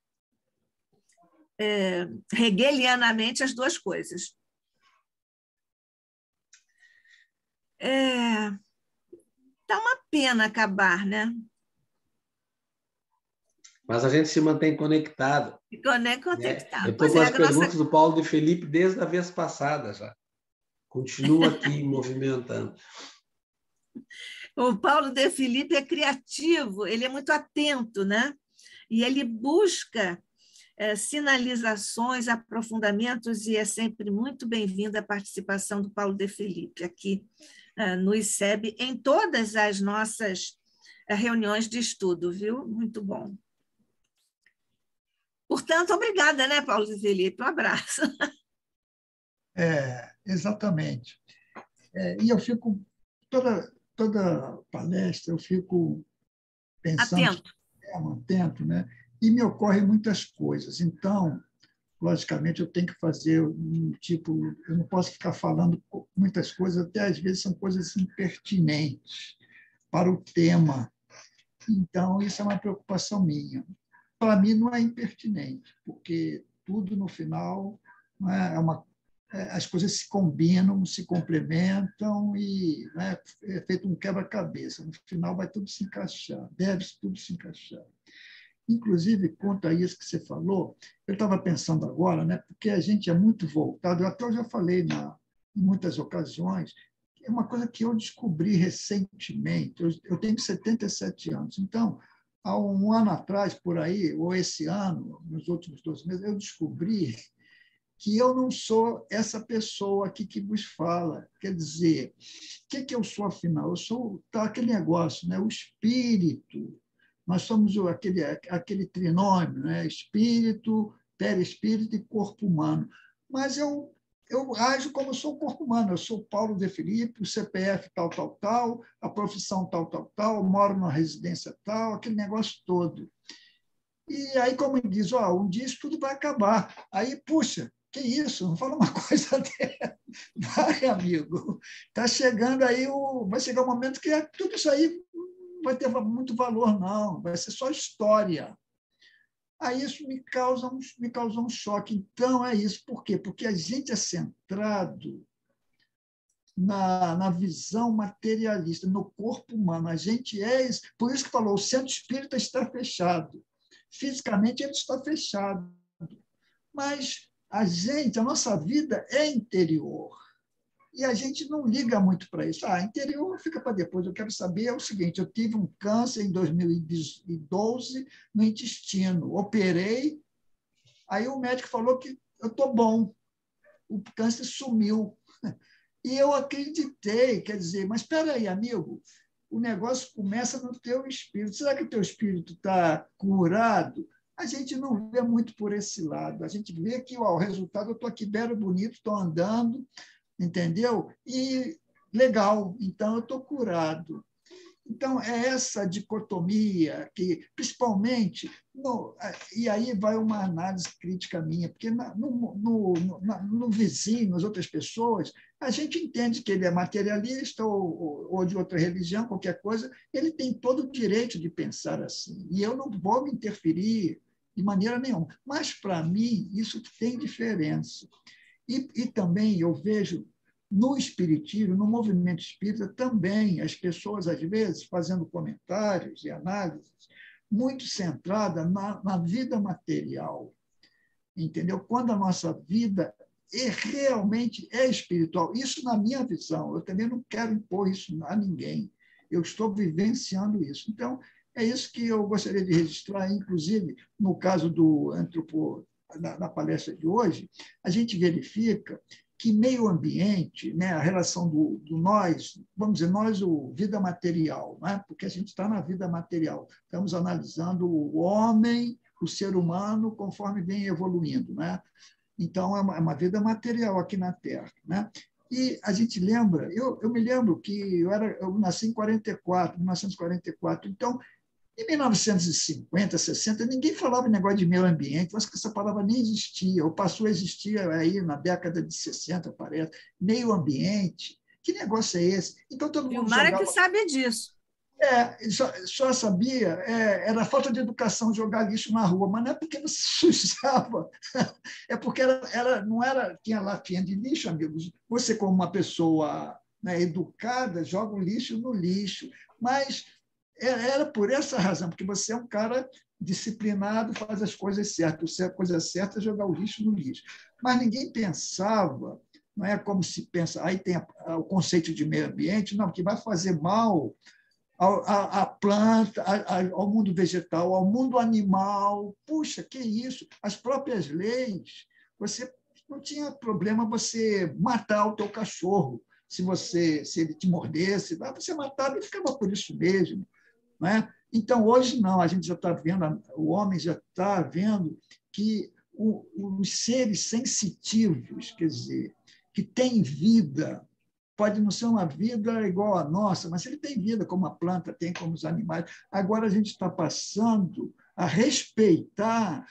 hegelianamente as duas coisas. Tá uma pena acabar, né? Mas a gente se mantém conectado. Conectado. Eu estou com as perguntas do Paulo de Felipe desde a vez passada já. Continua aqui movimentando. O Paulo de Felipe é criativo, ele é muito atento, né? E ele busca sinalizações, aprofundamentos, e é sempre muito bem-vinda a participação do Paulo de Felipe aqui no ICEB, em todas as nossas reuniões de estudo, viu? Muito bom. Portanto, obrigada, né, Paulo de Felipe? Um abraço. Exatamente. E eu fico, toda palestra, eu fico pensando, atento, né? E me ocorrem muitas coisas. Então, logicamente, eu tenho que fazer eu não posso ficar falando muitas coisas, até às vezes são coisas impertinentes para o tema. Então, isso é uma preocupação minha. Para mim, não é impertinente, porque tudo, no final, as coisas se combinam, se complementam e é feito um quebra-cabeça. No final, vai tudo se encaixar, deve tudo se encaixar. Inclusive, quanto a isso que você falou, eu estava pensando agora, né, porque a gente é muito voltado, eu já falei em muitas ocasiões, é uma coisa que eu descobri recentemente. Eu tenho 77 anos, então, há um ano atrás, por aí, ou esse ano, nos últimos 12 meses, eu descobri que eu não sou essa pessoa aqui que vos fala. Quer dizer, o que eu sou, afinal? Eu sou aquele negócio, né? O espírito. Nós somos aquele trinômio, né? Espírito, perispírito e corpo humano. Mas eu ajo como eu sou o corpo humano. Eu sou Paulo de Felipe, o CPF tal, a profissão tal, moro numa residência tal, aquele negócio todo. E aí, como diz, um dia isso tudo vai acabar. Aí, puxa, que isso? Não fala uma coisa dessa. Vai, amigo. Está chegando aí, vai chegar um momento que tudo isso aí não vai ter muito valor, não. Vai ser só história. Aí isso me causou um choque. Então, é isso. Por quê? Porque a gente é centrado na visão materialista, no corpo humano. A gente por isso que falou, o centro espírita está fechado. Fisicamente, ele está fechado. Mas a nossa vida é interior. E a gente não liga muito para isso. Interior fica para depois. Eu quero saber o seguinte, eu tive um câncer em 2012 no intestino. Operei, aí o médico falou que eu estou bom. O câncer sumiu. E eu acreditei, quer dizer, mas espera aí, amigo, o negócio começa no teu espírito. Será que o teu espírito está curado? A gente não vê muito por esse lado. A gente vê que o resultado, eu estou aqui belo, bonito, estou andando, entendeu? E legal, então eu estou curado. Então, é essa dicotomia que, principalmente, e aí vai uma análise crítica minha, porque no vizinho, nas outras pessoas, a gente entende que ele é materialista ou de outra religião, qualquer coisa, ele tem todo o direito de pensar assim. E eu não vou me interferir de maneira nenhuma. Mas, para mim, isso tem diferença. E também eu vejo no espiritismo, no movimento espírita, também as pessoas, às vezes, fazendo comentários e análises muito centrada na vida material, entendeu? Quando a nossa vida realmente é espiritual. Isso na minha visão. Eu também não quero impor isso a ninguém. Eu estou vivenciando isso. Então, é isso que eu gostaria de registrar, inclusive, no caso do na palestra de hoje, a gente verifica que meio ambiente, né, a relação do nós, vamos dizer, nós, o vida material, né, porque a gente está na vida material, estamos analisando o homem, o ser humano, conforme vem evoluindo. Né? Então, é uma vida material aqui na Terra. Né? E a gente lembra, eu me lembro que eu nasci em 1944, então, em 1950, 60, ninguém falava em negócio de meio ambiente, acho que essa palavra nem existia, ou passou a existir aí na década de 60, parece. Meio ambiente, que negócio é esse? Então todo mundo Vilmar jogava... é que sabe disso. Só sabia, era falta de educação jogar lixo na rua, mas não é porque você sujava, é porque não era, tinha latinha de lixo, amigos. Você, como uma pessoa, né, educada, joga o lixo no lixo, mas era por essa razão, porque você é um cara disciplinado, faz as coisas certas. A coisa certa é jogar o lixo no lixo. Mas ninguém pensava, não é como se pensa, aí tem o conceito de meio ambiente, não, que vai fazer mal à planta, ao mundo vegetal, ao mundo animal. Puxa, que isso? As próprias leis, você não tinha problema você matar o teu cachorro, se ele te mordesse, você matava e ficava por isso mesmo. Não é? Então, hoje não, a gente já está vendo, o homem já está vendo que os seres sensitivos, quer dizer, que têm vida, pode não ser uma vida igual a nossa, mas ele tem vida como a planta tem, como os animais. Agora a gente está passando a respeitar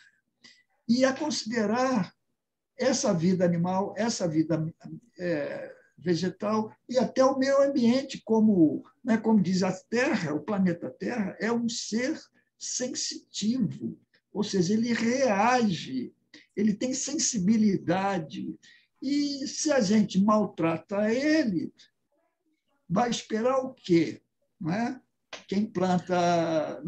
e a considerar essa vida animal, essa vida vegetal e até o meio ambiente, como diz a Terra, o planeta Terra é um ser sensitivo, ou seja, ele reage, ele tem sensibilidade. E se a gente maltrata ele, vai esperar o quê? Não é? Quem planta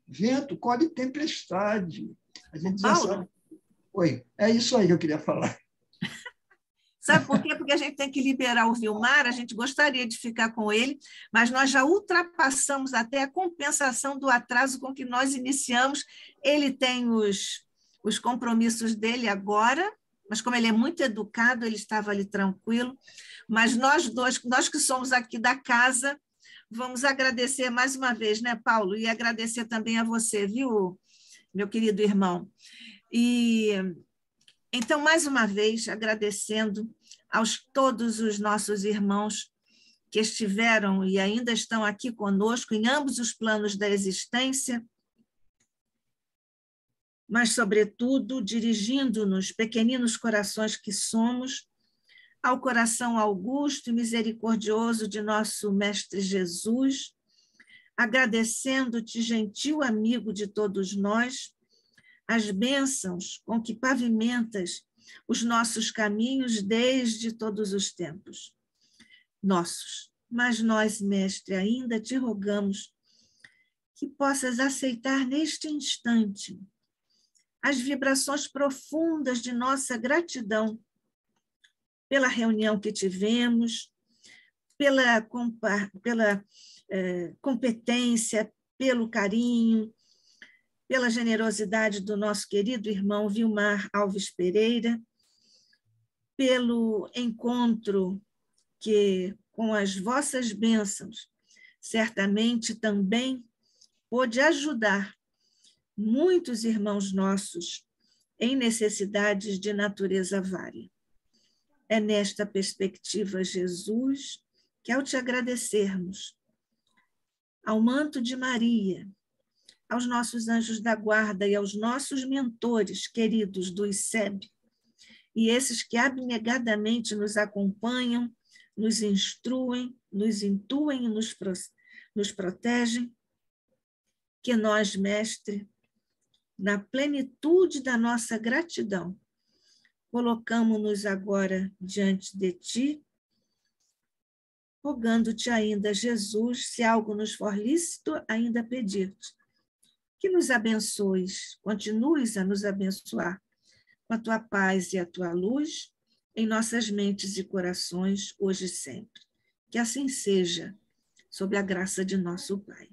vento, colhe tempestade. A gente já sabe. Oi, é isso aí que eu queria falar. Sabe por quê? Porque a gente tem que liberar o Vilmar, a gente gostaria de ficar com ele, mas nós já ultrapassamos até a compensação do atraso com que nós iniciamos. Ele tem os compromissos dele agora, mas como ele é muito educado, ele estava ali tranquilo. Mas nós dois, nós que somos aqui da casa, vamos agradecer mais uma vez, né, Paulo? E agradecer também a você, viu, meu querido irmão? Então, mais uma vez, agradecendo todos os nossos irmãos que estiveram e ainda estão aqui conosco em ambos os planos da existência, mas, sobretudo, dirigindo-nos, pequeninos corações que somos, ao coração augusto e misericordioso de nosso Mestre Jesus, agradecendo-te, gentil amigo de todos nós, as bênçãos com que pavimentas os nossos caminhos desde todos os tempos. Nossos, mas nós, Mestre, ainda te rogamos que possas aceitar neste instante as vibrações profundas de nossa gratidão pela reunião que tivemos, pela competência, pelo carinho, pela generosidade do nosso querido irmão Vilmar Alves Pereira, pelo encontro que, com as vossas bênçãos, certamente também pôde ajudar muitos irmãos nossos em necessidades de natureza vária. É nesta perspectiva, Jesus, que ao te agradecermos, ao manto de Maria, aos nossos anjos da guarda e aos nossos mentores queridos do ICEB, e esses que abnegadamente nos acompanham, nos instruem, nos intuem e nos protegem, que nós, Mestre, na plenitude da nossa gratidão, colocamos-nos agora diante de ti, rogando-te ainda, Jesus, se algo nos for lícito, ainda pedir-te, que nos abençoes, continues a nos abençoar, com a tua paz e a tua luz em nossas mentes e corações, hoje e sempre. Que assim seja, sob a graça de nosso Pai.